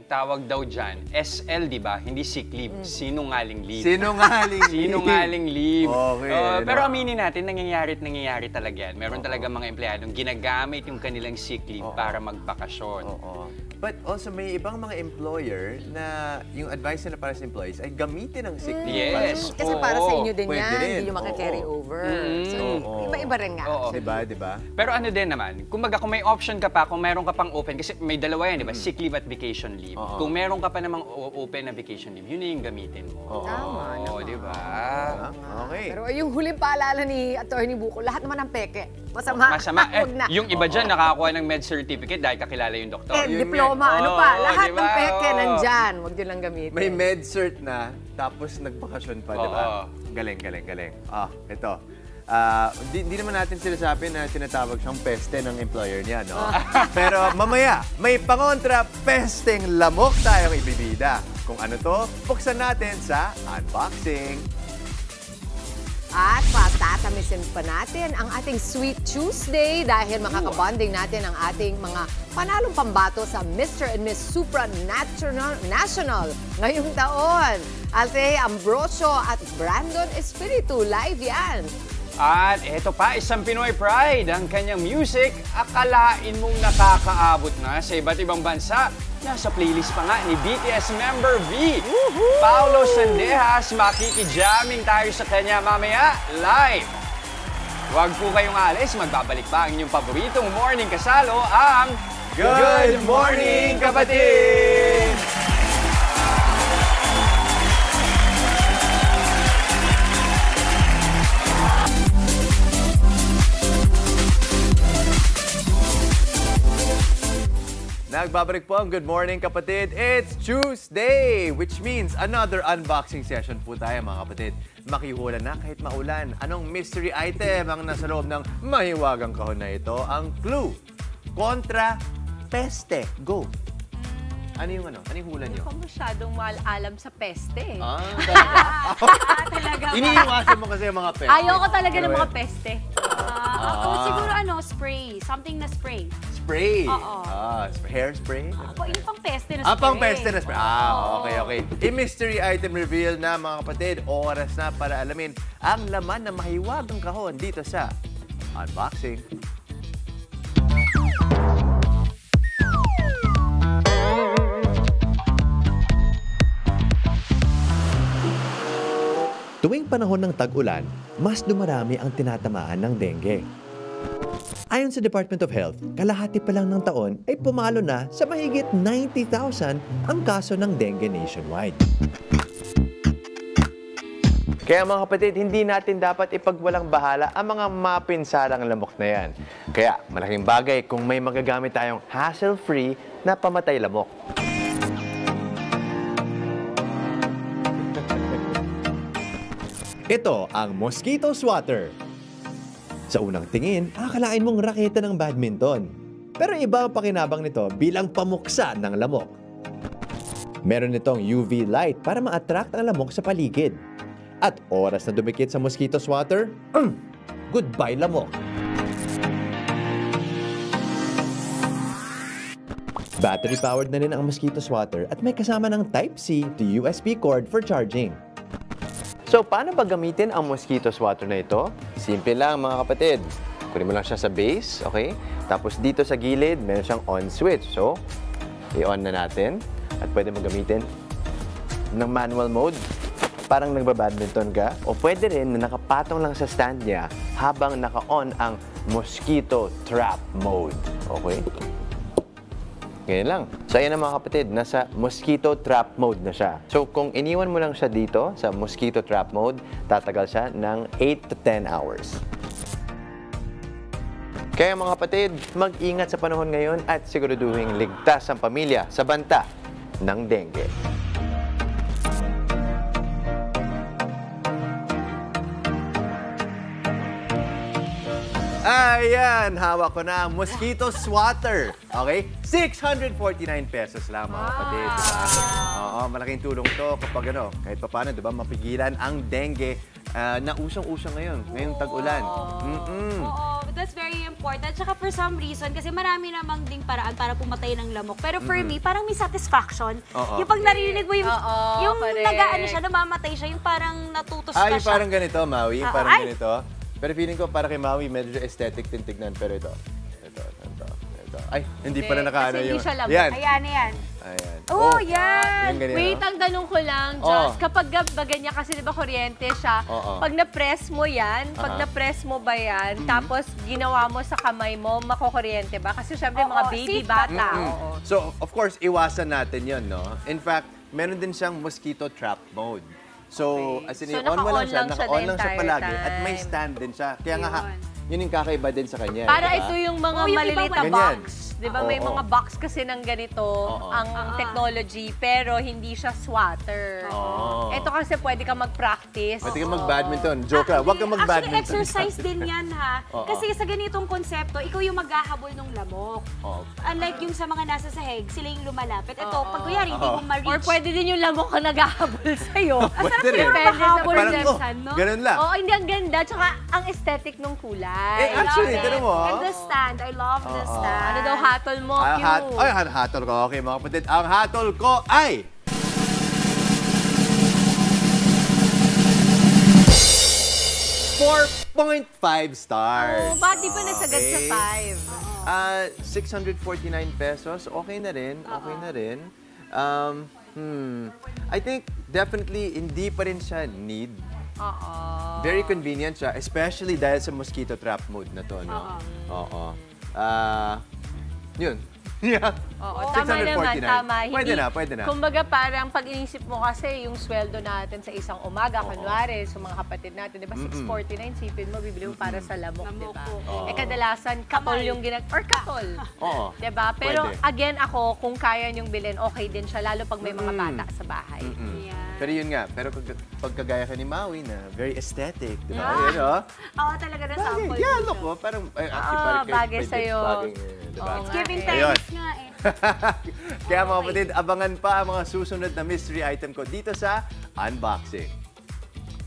Tawag daw dyan, SL, di ba? Hindi sick leave, sinungaling leave. Sinungaling leave. Sinungaling leave. Okay. Pero aminin natin, nangyayari talaga yan. Meron talaga mga empleyadong ginagamit yung kanilang sick leave para magbakasyon. But also, may ibang mga employer na yung advice nila para sa employees ay gamitin ang sick leave. Yes. Kasi para sa inyo din Pwede yan, rin. hindi nyo makakarry over. So, iba-iba rin nga. Diba? Pero ano din naman, kumbaga kung may option ka pa, kung meron ka pang open, kasi may dalawa yan, di ba? Sick leave at vacation leave. Kung meron ka pa namang open na vacation leave, yun na yung gamitin mo. Tama naman. Di ba? Okay. Pero yung huling paalala ni Attorney Buko, lahat naman ng peke. Masama. Huwag na. Yung iba dyan, nakakuha ng med certificate dahil kakilala yung doktor. Diploma, ano pa? Lahat diba? ng peke nandyan. Huwag nyo lang gamitin. May med cert na, tapos nagbakasyon pa, di ba? Galing. Ito. Hindi naman natin sinasabi na tinatawag siyang peste ng employer niya, no? Pero mamaya, may pangontra pesteng lamok tayong ibibida. Kung ano to, buksan natin sa unboxing. At patatamisin pa natin ang ating Sweet Tuesday dahil makakabonding natin ang ating mga panalong pambato sa Mr. and Miss Supranational ngayong taon. Alte Ambrosio at Brandon Espiritu, live yan. At eto pa, isang Pinoy Pride. Ang kanyang music, akalain mong nakakaabot na sa iba't ibang bansa. Nasa playlist pa nga ni BTS member V. Paolo Sandejas, makikijaming tayo sa kanya mamaya live. Huwag po kayong alis, magbabalik pa ang inyong paboritong morning kasalo, ang Good Morning Kapatid! Nagbabalik po ang Good Morning Kapatid. It's Tuesday, which means another unboxing session po tayo mga kapatid. Makihula na kahit maulan. Anong mystery item ang nasa loob ng mahiwagang kahon na ito? Ang clue, kontra peste. Go! Ano yung hula niyo? Hindi ko masyadong alam sa peste. Talaga ba? Iniiwasan mo kasi yung mga peste. Ayoko talaga ng mga peste. Ako siguro spray. Something na spray. Spray? Oo. Hairspray? Yung pang peste na spray. Pang peste na spray. Okay. I-mystery item reveal na mga kapatid. Oras na para alamin ang laman ng mahiwagang kahon dito sa unboxing. Tuwing panahon ng tag-ulan, mas dumarami ang tinatamaan ng dengue. Ayon sa Department of Health, kalahati pa lang ng taon ay pumalo na sa mahigit 90,000 ang kaso ng dengue nationwide. Kaya mga kapatid, hindi natin dapat ipagwalang bahala ang mga mapinsalang lamok na yan. Kaya malaking bagay kung may magagamit tayong hassle-free na pamatay lamok. Ito ang mosquito swatter. Sa unang tingin, akalain mong raketa ng badminton. Pero iba ang pakinabang nito bilang pamuksa ng lamok. Meron itong UV light para ma-attract ang lamok sa paligid. At oras na dumikit sa mosquito swatter, goodbye lamok. Battery-powered na rin ang mosquito swatter at may kasama ng Type-C to USB cord for charging. So, paano ba gamitin ang mosquito swatter na ito? Simple lang mga kapatid. Kunin mo lang siya sa base, okay? Tapos dito sa gilid, meron siyang on switch. So, i-on na natin. At pwede mo gamitin ng manual mode. Parang nagbabadminton ka. O pwede rin na nakapatong lang sa stand niya habang naka-on ang mosquito trap mode. Okay? Ganyan lang. So, ayan na mga kapatid. Nasa mosquito trap mode na siya. So, kung iniwan mo lang siya dito sa mosquito trap mode, tatagal siya ng 8 to 10 hours. Kaya mga kapatid, mag-ingat sa panahon ngayon at siguraduhin ligtas ang pamilya sa banta ng dengue. Ayan, hawak ko na ang mosquito swatter. Okay? 649 pesos lang mga kapatid. Diba? Oo, malaking tulong to kapag kahit pa paano, diba, mapigilan ang dengue na usong-usong ngayon, ngayong tag-ulan. Oo, that's very important. Tsaka for some reason, kasi marami namang ding paraan para pumatay ng lamok. Pero for me, parang may satisfaction. Yung pag narinig mo yung nag-aano siya, namamatay siya, yung parang natutos ka yung siya. parang ganito, Maui, parang ganito. Pero feeling ko para kay Maui, medyo aesthetic din tignan. Pero ito. Ay, hindi pala nakaano Kasi yung... hindi siya lamok. Yan. Ayan. Ayan. Oh, yan! Yung ganyan, Wait, ang tanong ko lang, Josh, kapag ganyan kasi, di ba, kuryente siya, pag na-press mo yan, pag na-press mo ba yan, tapos ginawa mo sa kamay mo, makukuryente ba? Kasi syempre, mga baby bata. So, of course, iwasan natin yun, no? In fact, meron din siyang mosquito trap mode. So, as in, on mo lang siya, naka-on lang siya palagi, at may stand din siya. Kaya nga, yun yung kakaiba din sa kanya. Para ito yung mga maliliit na box. Di ba may mga box kasi ng ganito ang technology, pero hindi siya swatter. Ito kasi pwede ka mag-practice. Pwede ka mag-badminton. Joke lang, huwag ka mag-badminton. Actually, exercise din yan, ha? Kasi sa ganitong konsepto, ikaw yung maghahabol ng lamok. Unlike yung sa mga nasa sahig, sila yung lumalapit. Ito, pag kuyari, hindi mo ma-reach. Or pwede din yung lamok na naghahabol sa'yo. Pwede rin. Mahabol Parang, ganun lang. Oo, hindi, ang ganda. Tsaka ang aesthetic ng kulay. Actually, tira mo. And the stand, I love the stand. Ano daw hatol mo? Cute. Ay, hatol ko. Okay, mga kapatid. Ang hatol ko ay... 4.5 stars. Ba't di pa nasagad sa 5? 649 pesos. Okay na rin. Okay na rin. I think definitely hindi pa rin siya need. Very convenient siya, especially dahil sa mosquito trap mode na to, no? Yun. Tama naman, tama. Pwede na. Kumbaga parang pag inisip mo kasi yung sweldo natin sa isang umaga, kunwari, sa mga kapatid natin, di ba, 649, sipin mo, bibili mo para sa lamok, di ba? Kadalasan, katol yung or katol. Di ba? Pero again, ako, kung kaya niyong bilhin, okay din siya, lalo pag may mga bata sa bahay. Pero yun nga, pag kagaya ka ni Maui na very aesthetic, di ba? Oo, talaga na sample. Yeah, look, parang, bagay sa'yo. It's giving thanks nga eh. Kaya mga kapatid, abangan pa ang mga susunod na mystery item ko dito sa Unboxing.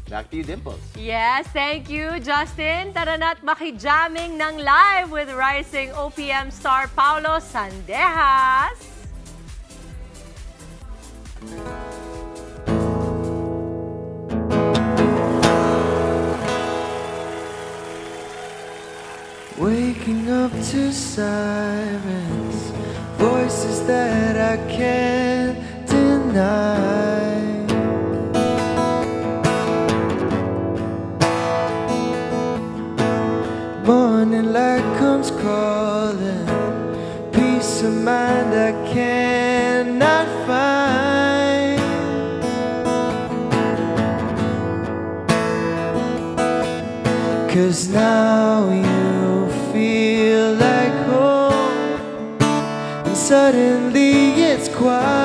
Back to you, Dimples. Yes, thank you, Justin. Tara na't makijamming ng live with rising OPM star Paulo Sandejas. Waking up to sirens, voices that I can't deny. Morning like a cannot find. 'Cause now you feel like home, and suddenly it's quiet.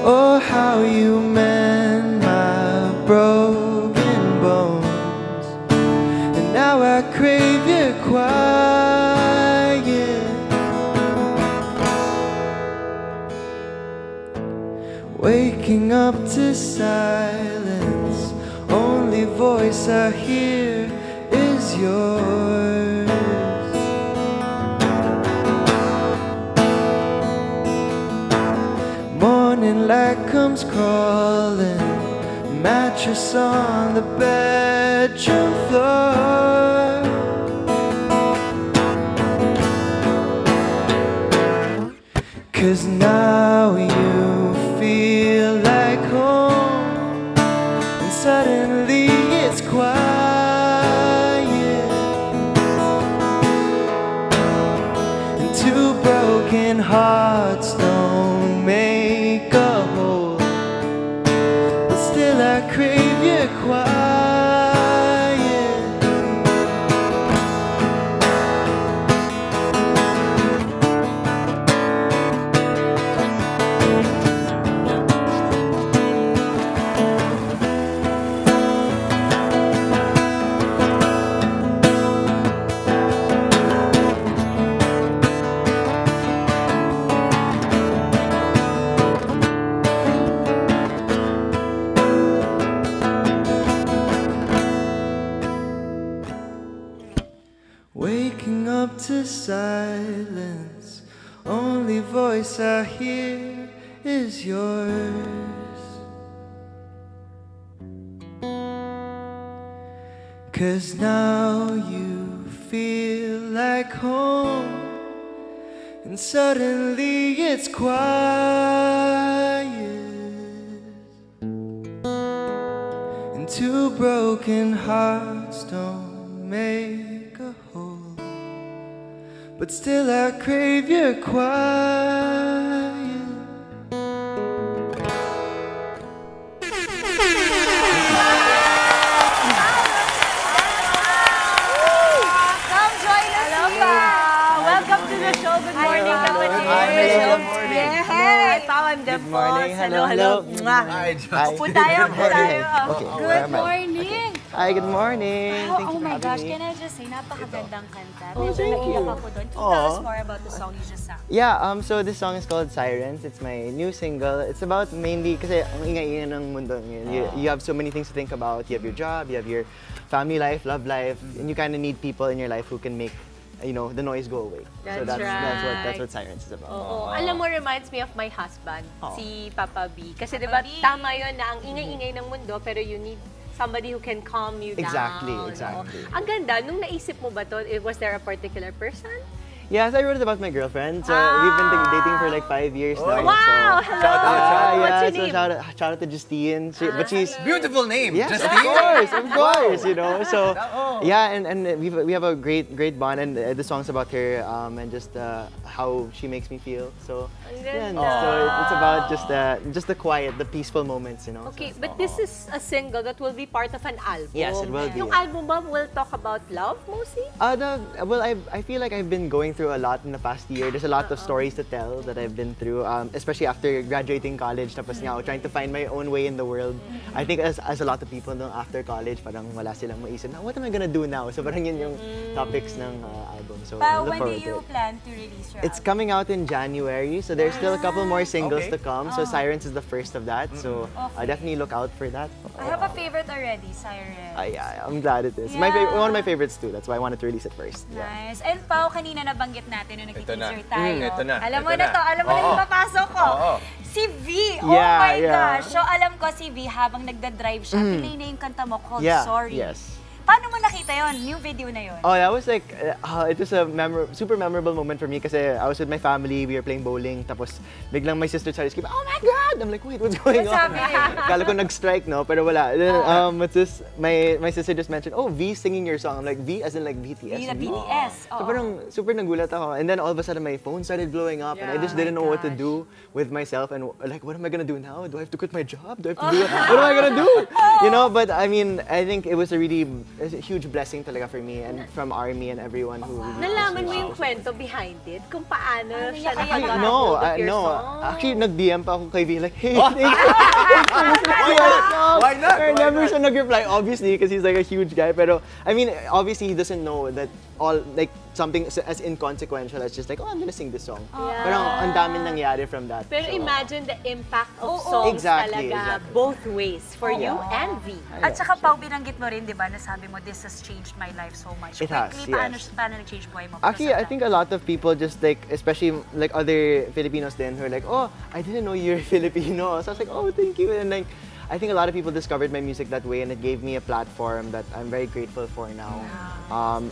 Oh, how you mend my broken bones, and now I crave your quiet. Waking up to silence, only voice I hear is yours. Morning light comes crawling, mattress on the bedroom floor. 'Cause now you feel like home, and suddenly it's quiet. And two broken hearts don't make a whole, but still I crave your quiet. Waking up to silence, only voice I hear is yours. 'Cause now you feel like home, and suddenly it's quiet. And two broken hearts don't make a whole, but still I crave your quiet. Come join us here. Welcome to the show. Good morning, kapatid. Good morning. Hey, Pao and Dem po. Hello. Hi, Upo tayo. Okay. Good morning! Hi, good morning. Oh, Thank you oh for my having gosh, me. can I just say, napakagandang kanta. Oh, Medyo thank naiyak you. ako doon. Can you Aw. tell us more about the song you just sang? Yeah, so this song is called Sirens. It's my new single. It's about mainly, kasi ang ingay-ingay ng mundo ngayon. You have so many things to think about. You have your job, you have your family life, love life, and you kind of need people in your life who can make, you know, the noise go away. So That's that's right. what Sirens is about. Oo. Alam mo, reminds me of my husband, Oh. si Papa B. Kasi diba, tama yun na ang ingay-ingay ng mundo, pero you need somebody who can calm you down. Exactly. no? Ang ganda, nung naisip mo ba to, was there a particular person? Yes, I wrote it about my girlfriend. So we've been dating for like 5 years now. Wow! So, Hello! What's your so name? shout out to Justine. But she's Beautiful name, yes, Justine. of course, you know. So yeah, and we have a great bond, and the song's about her and just how she makes me feel. So yeah, so it's about just the quiet, the peaceful moments, you know. Okay, but this is a single that will be part of an album. Yes, it will be. Yung album ba will talk about love mostly? Well, I feel like I've been going through a lot in the past year. There's a lot of stories to tell that I've been through, especially after graduating college. Tapos nga, trying to find my own way in the world. I think as a lot of people no, after college, parang wala silang maisip na, what am I gonna do now? So parang yun yung topics ng album. So Pa, look when do forward to you it. plan to release your It's album? coming out in January, so there's still a couple more singles Okay. to come. So Sirens is the first of that. So definitely look out for that. I have a favorite already, Siren. Yeah, I'm glad it is. Yeah. One of my favorites too. That's why I wanted to release it first. Yeah. Nice. And Pao, kanina nabanggit natin nung nag-teaser tayo. Ito na. Alam mo Ito na to, alam mo na Oo. yung papasok ko. Oo. Si V, oh Yeah, my yeah. gosh. So alam ko si V, habang nagda-drive siya, pinay na yung kanta mo called Yeah, Sorry. yes. Paano mo nakita yon? New video na yon? Oh, that was like, it was a super memorable moment for me kasi I was with my family, we were playing bowling, tapos biglang my sister started screaming, "Oh my God!" I'm like, wait, what's going on? Kala ko nag-strike, no? Pero wala. It's just, my sister just mentioned, "Oh, V singing your song." I'm like, V as in like BTS. V na BTS. So parang super nagulat ako. And then all of a sudden my phone started blowing up and I just didn't know what to do with myself and like, what am I gonna do now? Do I have to quit my job? Do I have to do what am I gonna do? You know, but I mean, I think it was a huge blessing talaga for me and from ARMY and everyone who really Nalaman mo yung kwento behind it? Kung paano siya nakagawa no, of your no. song? Actually, nag-DM pa ako kay V like, hey, why not? Or never siya nag-reply, obviously, because he's like a huge guy. Pero, I mean, obviously, he doesn't know that all, like, something as inconsequential as just like, oh, I'm gonna sing this song. Pero ang daming nangyari from that. Pero so. Imagine the impact of songs talaga, both ways, for you and V. At saka, Pao, binanggit mo rin, di ba, nasabi mo, this has changed my life so much. It has, yes. Paano nag-change buhay mo? Actually, I think a lot of people just like, especially like other Filipinos then, who are like, oh, I didn't know you're Filipino. So I was like, oh, thank you. And like, I think a lot of people discovered my music that way and it gave me a platform that I'm very grateful for now.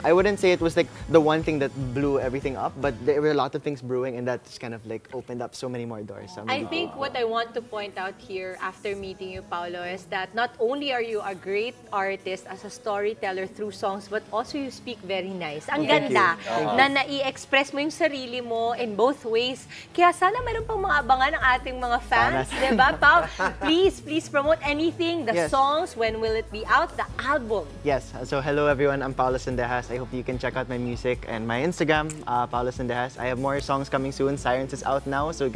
I wouldn't say it was like the one thing that blew everything up, but there were a lot of things brewing and that just kind of like opened up so many more doors. So I think what I want to point out here after meeting you, Paolo, is that not only are you a great artist as a storyteller through songs, but also you speak very nice. Ang ganda na nai-express mo yung sarili mo in both ways. Kaya sana meron pang mga abangan ng ating mga fans, di ba, Pao? Please promote anything, the songs, when will it be out, the album? Yes, so hello everyone, I'm Paolo Sendejas. I hope you can check out my music and my Instagram, Paolo Sendejas. I have more songs coming soon. Sirens is out now, so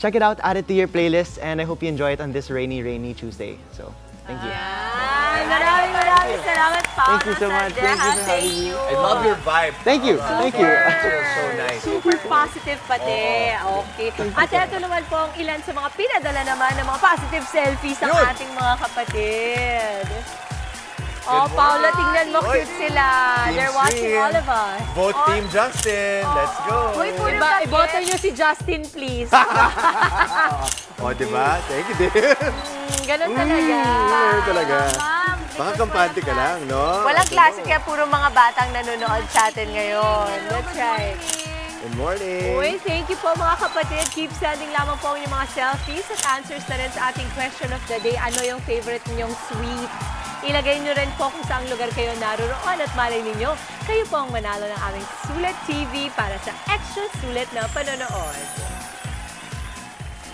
check it out, add it to your playlist, and I hope you enjoy it on this rainy Tuesday. So, thank you. Maraming salamat, Paolo. Thank you so much. Thank you for having me. I love your vibe. Thank you. Thank you. So nice. Super positive pati. Okay. At ito naman po ang ilan sa mga pinadala naman ng mga positive selfies ng ating mga kapatid. Oh, Paolo, tingnan mo, cute sila. They're watching all of us. Vote Team Justin. Let's go. Iboto nyo si Justin, please. Diba? Thank you, dear. Ganun talaga. Ganun talaga. Baka kampante ka lang, no? Walang klase kaya puro mga batang nanonood sa atin ngayon. That's right. Good morning. Uy, thank you po mga kapatid. Keep sending lamang po yung mga selfies at answers na rin sa ating question of the day. Ano yung favorite ninyong sweet? Ilagay nyo rin po kung saang lugar kayo naroon at malay ninyo, kayo po ang manalo ng aming Sulit TV para sa extra sulit na panonood.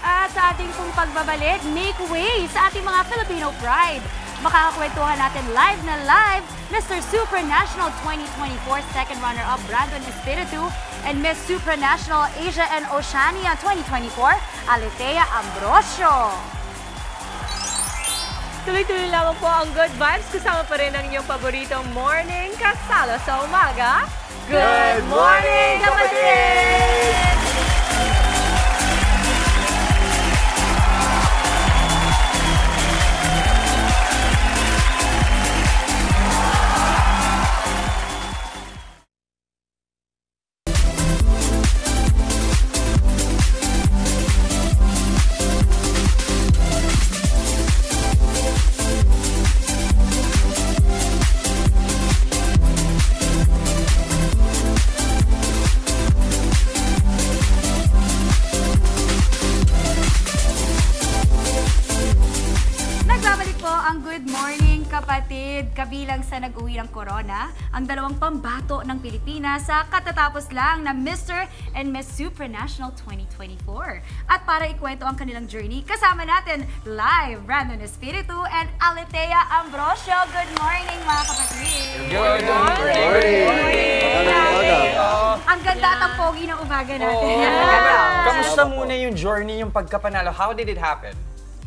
At sa ating pong pagbabalik, make way sa ating mga Filipino pride. Makakakwentuhan natin live na live, Mr. Supranational 2024 second runner-up Brandon Espiritu and Miss Supranational Asia and Oceania 2024, Aletea Ambrosio. Tuloy-tuloy lamang po ang good vibes. Kasama pa rin ang inyong paboritong morning kasalo sa umaga. Good morning, kapatid! Kabilang sa nag-uwi ng corona, ang dalawang pambato ng Pilipinas sa katatapos lang na Mr. and Miss Supranational 2024. At para ikwento ang kanilang journey, kasama natin live Brandon Espiritu and Aletea Ambrosio. Good morning mga kapatid! Good morning! Ang ganda at ang pogi ng umaga natin. Kamusta muna yung journey, yung pagkapanalo? How did it happen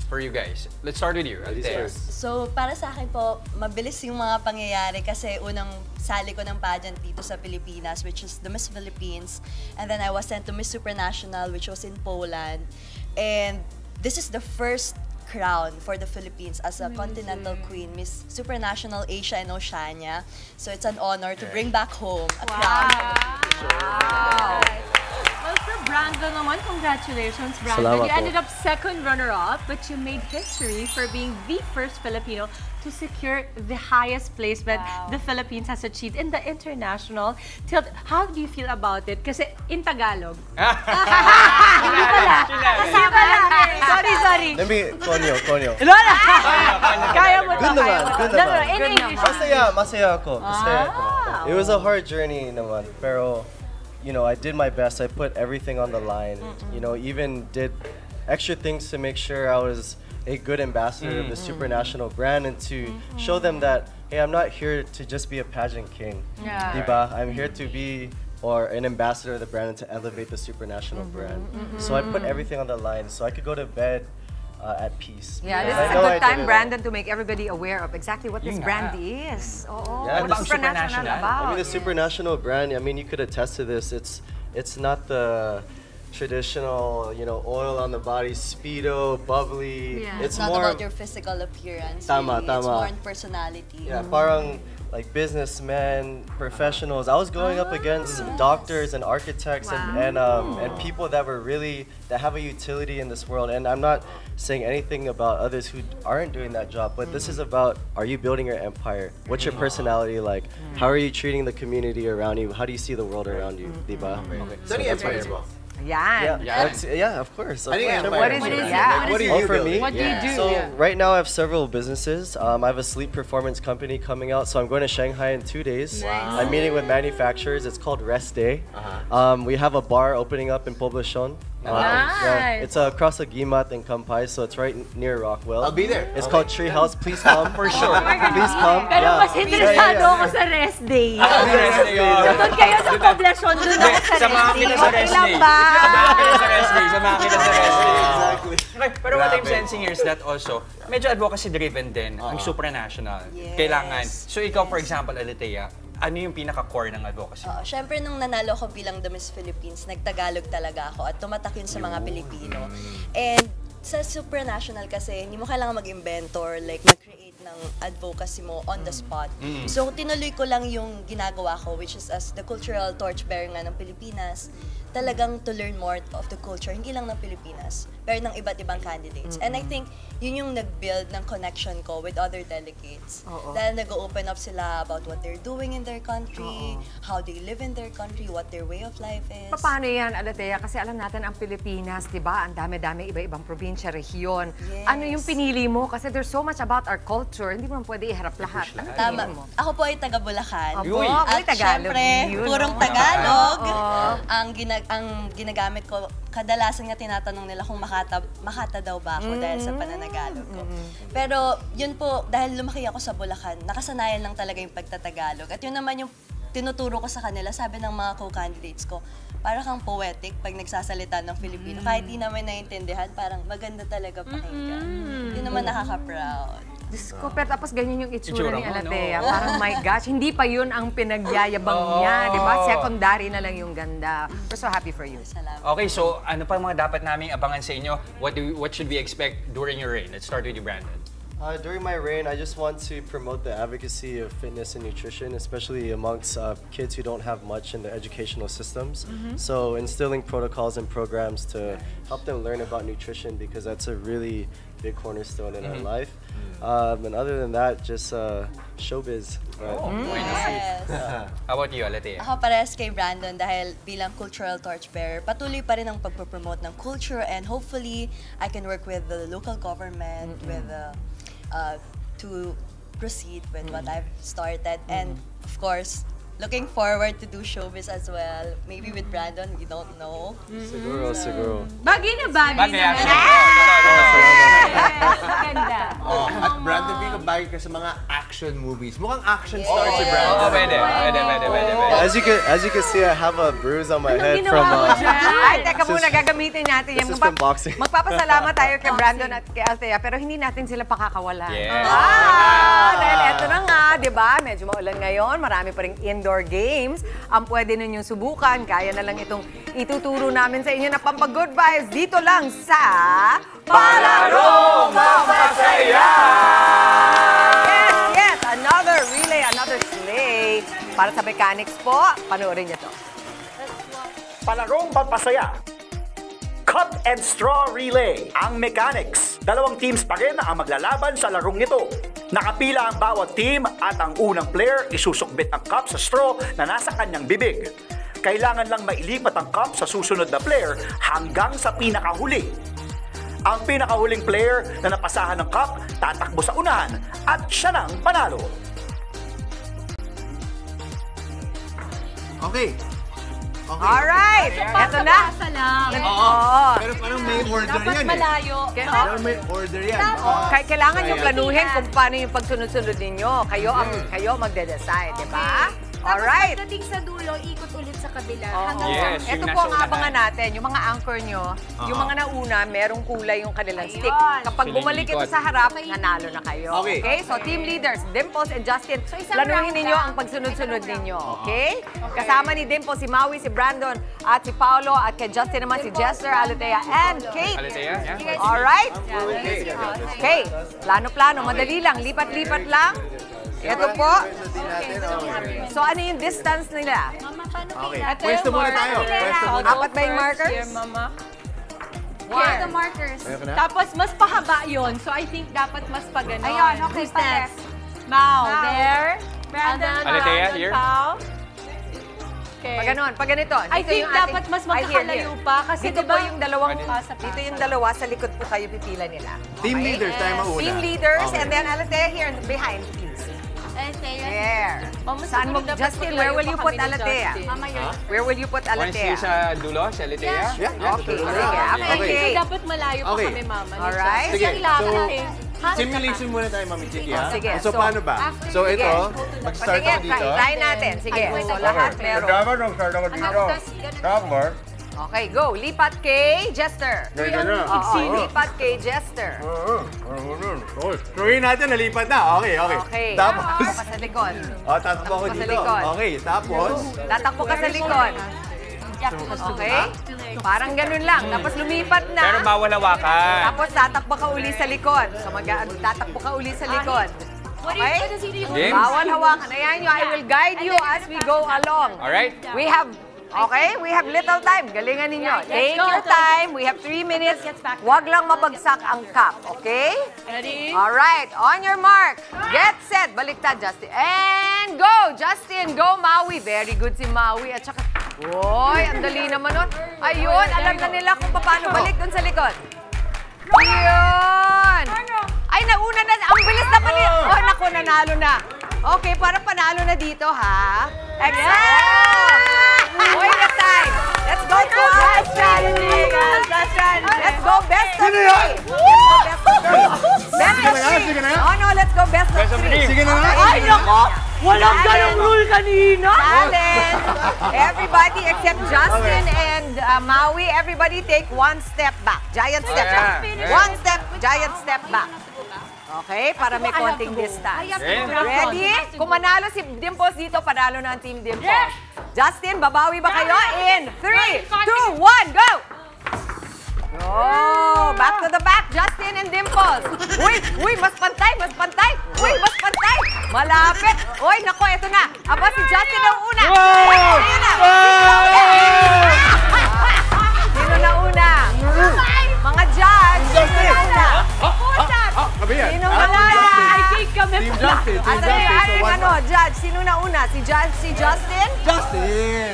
for you guys? Let's start with you, Aletea. So, para sa akin po, mabilis yung mga pangyayari kasi unang sali ko ng pageant dito sa Pilipinas, which is the Miss Philippines. And then I was sent to Miss Supranational, which was in Poland. And this is the first crown for the Philippines as a continental queen, Miss Supranational Asia and Oceania. So it's an honor to bring back home a crown. Wow! Well, so Brandon naman, congratulations, Brandon. Salamat You po. ended up second runner-up, but you made history for being the first Filipino to secure the highest placement the Philippines has achieved in the international tilt. How do you feel about it? Kasi in Tagalog. Hindi pala. Kasama lang. Sorry. Let me, Konyo. Lola! Kaya mo to. Good naman, good naman. In English. Masaya ako. It was a hard journey naman, pero, you know, I did my best. I put everything on the line. You know, even did extra things to make sure I was a good ambassador of the Supranational brand and to show them that, hey, I'm not here to just be a pageant king. Diba? I'm here to be an ambassador of the brand and to elevate the Supranational brand. So I put everything on the line so I could go to bed at peace. Yeah, this is a good time, Brandon, to make everybody aware of exactly what this brand is. Yeah, What's Supranational about? I mean, the Supranational brand, I mean, you could attest to this. It's not the traditional, you know, oil on the body, Speedo, bubbly. Yeah. It's not more about your physical appearance. Tama, really. It's tama. more on personality. Yeah, parang like businessmen, professionals. I was going up against doctors and architects and people that were really that have a utility in this world. And I'm not saying anything about others who aren't doing that job, but this is about, are you building your empire? What's your personality like? How are you treating the community around you? How do you see the world around you? Diba? So the empire mo? Yeah, of course. What is it? What do you do? for me? What do you do? So right now I have several businesses. I have a sleep performance company coming out, so I'm going to Shanghai in 2 days. Wow. I'm meeting with manufacturers. It's called Rest Day. We have a bar opening up in Poblacion. Yeah, it's across the Gimat and Kampai, so it's right near Rockwell. I'll be there. It's called Treehouse. Please come. For sure. Please come. Pero mas interesado ako sa rest day. Doon kayo sa poblasyon, doon ako sa rest day. Okay lang ba? Samahan kita sa rest day. Exactly. Pero what I'm sensing here is that also, medyo advocacy driven din ang Supranational. Kailangan. So ikaw, for example, Aletea, ano yung pinaka-core ng advocacy? Siyempre, nung nanalo ko bilang The Miss Philippines, nagtagalog talaga ako at tumatak yun sa mga Pilipino. And sa Supranational kasi, hindi mo kailangan mag-inventor, like mag-create ng advocacy mo on the spot. So, tinuloy ko lang yung ginagawa ko, which is as the cultural torchbearer nga ng Pilipinas, talagang to learn more of the culture, hindi lang ng Pilipinas, pero ng iba't ibang candidates. And I think, yun yung nag-build ng connection ko with other delegates. Dahil nag-open up sila about what they're doing in their country, how they live in their country, what their way of life is. Paano yan, Aletea? Kasi alam natin ang Pilipinas, di ba? Ang dami-dami, iba-ibang probinsya, rehiyon. Ano yung pinili mo? Kasi there's so much about our culture, hindi mo pwede iharap lahat. Ano Tama. mo? Ako po ay taga-Bulacan. At Tagalog. Siyempre, purong Tagalog. Ang ginagamit ko, kadalasan nga tinatanong nila kung makata daw ba ako dahil sa pananagalog ko. Pero yun po, dahil lumaki ako sa Bulacan, nakasanayan lang talaga yung pagtatagalog. At yun naman yung tinuturo ko sa kanila, sabi ng mga co-candidates ko, para kang poetic pag nagsasalita ng Filipino. Kahit di naman naiintindihan, parang maganda talaga pakinggan. Yun naman nakaka-proud. Diyos ko, pero tapos ganyan yung itsura ni Aletea. Parang, my gosh, hindi pa yun ang pinagyayabang niya, di ba? Secondary na lang yung ganda. We're so happy for you. Okay, so ano pa mga dapat naming abangan sa inyo? What should we expect during your reign? Let's start with you, Brandon. During my reign, I just want to promote the advocacy of fitness and nutrition, especially amongst kids who don't have much in the educational systems. So instilling protocols and programs to help them learn about nutrition, because that's a really big cornerstone in our life. And other than that, just showbiz. Yes. How about you, Aletea? Ako parehas kay Brandon dahil bilang cultural torchbearer, patuloy pa rin ang pagpropromote ng culture, and hopefully I can work with the local government with to proceed with what I've started. And of course, looking forward to do showbiz as well. Maybe with Brandon, we don't know. Siguro. Bagay na bagay na. Maganda. At Brandon, Vico, bagay ka sa mga action movies. Mukhang action star si Brandon. Pwede. As you can see, I have a bruise on my head from... Ay, teka muna, gagamitin natin yan. This is from boxing. Magpapasalamat tayo kay Brandon at kay Aletea, pero hindi natin sila pakakawalan. Dahil eto na nga, di ba? Medyo maulan ngayon, marami pa ring indoor games. Ang pwede ninyong subukan, kaya na lang itong ituturo namin sa inyo na pampag-good vibes dito lang sa... Palarong Mapasaya! Yes! Another relay, another sleigh. Para sa mechanics po, panoorin niyo to. Palarong Mapasaya! Cup and Straw Relay. Ang mechanics, dalawang teams pa rin ang maglalaban sa larong ito. Nakapila ang bawat team at ang unang player isusukbit ang cup sa straw na nasa kanyang bibig. Kailangan lang mailipat ang cup sa susunod na player hanggang sa pinakahuli. Ang pinakahuling player na napasahan ng cup, tatakbo sa unahan at siya nang panalo. Okay. Alright! Eto na. Oo. Pero parang may order Dapat yan malayo. Pero may order yan. Kailangan nyo planuhin kung paano yung pagsunod-sunod ninyo. Kayo magde-decide, di ba? Alright. Tapos pagdating sa dulo, ikot ulit sa kabila. Hanggang Yes, Ito po ang abangan natin, yung mga anchor nyo, yung mga nauna, merong kulay yung kanilang stick. Kapag Sila bumalik yung ito sa harap, nanalo na kayo. Okay. So, team leaders, Dimples and Justin, isang planuhin round ninyo lang. ang pagsunod-sunod ninyo. Okay? Kasama ni Dimples, si Maui, si Brandon, at si Paolo, at kay Justin naman si Jester, Aletea, and Kate. Aletea, yeah. Alright? Okay. Plano-plano, madali lang, lipat-lipat lang. Ito po. So, ano yung distance nila? Okay. Pwesto muna tayo. Pwesto muna. Apat ba yung markers? Here, Mama. One. Here, the markers. Ayun ka na? Tapos, mas pahaba yun. So, I think dapat mas pa ganon. Ayun, okay, Who's next? Mau. There. Brandon. Aletea, here. Pao. Okay. Pag ganon, pag ganito. I dito think yung ating- dapat mas Ay, here, magkakalayo here. pa. Kasi Dito diba, po yung dalawang, Pasa-pasa. dito yung dalawa, sa likod po kayo pipila nila. Team leaders tayo mauna. Team leaders, Okay. and then Aletea here behind, please. There. Saan mo, Justin, where will you put Aletea? Where will you put Once Aletea? yung sa dulo, si Aletea? Okay, sige. Okay. Dapat malayo pa Okay. kami, Mama. Alright. Sige, so, Halos simulation muna tayo, Mami Chiki, ha? Sige, So, so, paano ba? So, ito, mag-start Sige, ako dito. try natin. Sige, so lahat meron. Mag-start ako dito. Tapos, Okay, go. Lipat kay Jester. Ganyan na. Oo, lipat kay Jester. Tuloy natin, nalipat na. Okay, okay. Okay. Tapos, Tatakbo ka sa likod. tatakbo ako Sa dito. likod. Okay, tapos, Tatakbo ka sa likod. Okay? Parang ganun lang. Tapos lumipat na. Pero bawal hawakan. Tapos tatakbo ka uli sa likod. So tatakbo ka uli sa likod. Okay? Game. Bawal hawakan. Ayan nyo, I will guide you as we go along. Alright. We have little time. Galingan ninyo. Take your time. We have 3 minutes. Huwag lang mabagsak ang cup. Okay? Ready? Alright. On your mark. Get set. Baliktad, Justin. And go! Justin, go, Maui. Very good si Maui. At saka, oy, ang dali naman nun. Ayun, alam na nila kung paano balik dun sa likod. Ayun! Ay, nauna na. Ang bilis na pala. Oh, naku, nanalo na. Okay, parang panalo na dito, ha? Excellent! Wait the time. Let's go to our challenge. Let's go best of 3. Let's go best of 3. Oh, no, let's go best of 3. sige na nga. Ay, nako! Walang ganong rule kanina. Challenge. Everybody except Justin and Maui, everybody take 1 step back. Giant step back. 1 step, giant step back. Okay, para may konting distance. Ready? Kung manalo si Dimples dito, panalo na ang Team Dimples. Justin, babawi ba kayo? In 3, 2, 1, go! Go! Back to the back, Justin and Dimples. Uy, mas pantay, mas pantay. Uy, mas pantay. Malapit. Uy, nako, eto na. Aba, si Justin ang una. Ayun na. Sino na una? Mga judge, sino na una? Kami yan. Sino na una? I think kami Team Justin. Team Justin. So, Ano, judge, sino na una? Si Justin? Justin.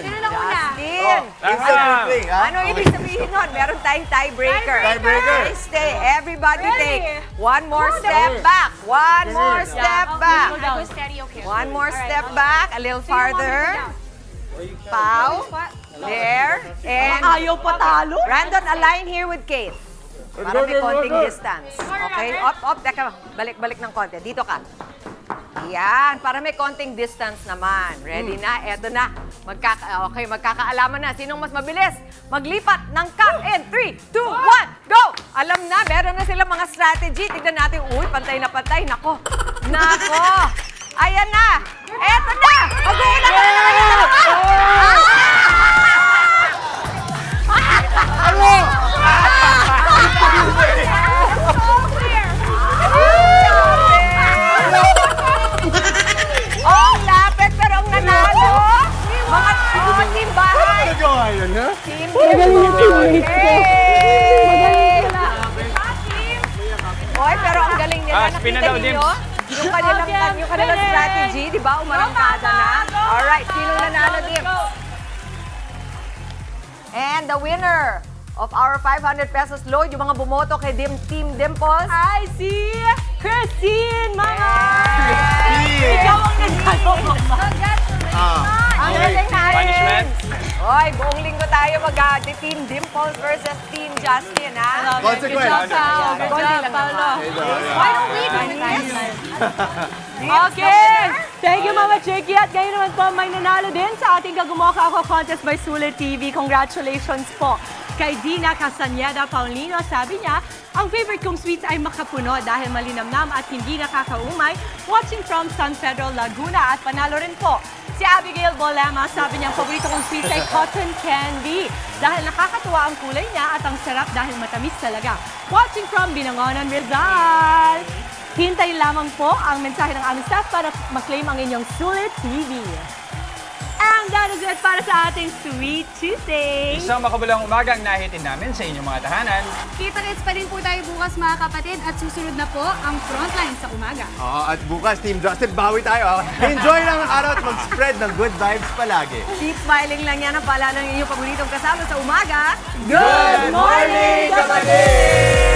Sino na una? Justin. Instant replay, ha? Ano ibig sabihin nun? Meron tayong tiebreaker. Tiebreaker. Okay, stay. Everybody take 1 more step back. 1 more step back. Go steady, okay. 1 more step back. A little farther. Pau. There. And Ayaw patalo. Brandon, align here with Kate. Para may konting distance. Okay? Up. Teka, balik ng konti. Dito ka. Yan. Para may konting distance naman. Ready na? Eto na. Okay, magkakaalaman na. Sinong mas mabilis? Maglipat ng cup in 3, 2, 1, go! Alam na, meron na sila mga strategy. Tignan natin. Uy, pantay na pantay. Nako. Ayan na. Eto na. Mag-uuna ka na naman yung dalawa. Oh, lapit pero ang nanalo. Mga team bahay. Team bahay. galing nila. spin na Nakita daw, ninyo? Yung kanilang strategy, di ba? Umarangkada na. Alright, sino nanalo, Dims? And the winner of our 500 pesos load, yung mga bumoto kay Team Dimples. Ay, si Christine, Mama! Christine! Ikaw ang nanalo, Mama. Ang galing natin. Punishment. Oy, buong linggo tayo mag-Team Dimples versus Team Justin, ha? Consequence. Good job, Paolo. Why don't we do this? Okay! Thank you, Mama Chicky. At ngayon naman po, may nanalo din sa ating Kagumoka Ako Contest by Sulit TV. Congratulations po kay Dina Castañeda Paulino. Sabi niya, ang favorite kong sweets ay makapuno dahil malinamnam at hindi nakakaumay. Watching from San Pedro, Laguna. At panalo rin po si Abigail Bolema. Sabi niya, ang paborito kong sweets ay cotton candy dahil nakakatuwa ang kulay niya at ang sarap dahil matamis talaga. Watching from Binangonan, Rizal. Hintayin lamang po ang mensahe ng aming staff para maklaim ang inyong Sulit TV. And that is it para sa ating Sweet Tuesday. Isang makabulang umaga ang nahitin namin sa inyong mga tahanan. Kita-kits pa rin po tayo bukas mga kapatid at susunod na po ang Frontline sa umaga. At bukas, Team Justin, bawi tayo. Enjoy lang ang araw at mag-spread ng good vibes palagi. Keep smiling lang yan ang paalala ng inyong paboritong kasama sa umaga. Good morning, kapatid!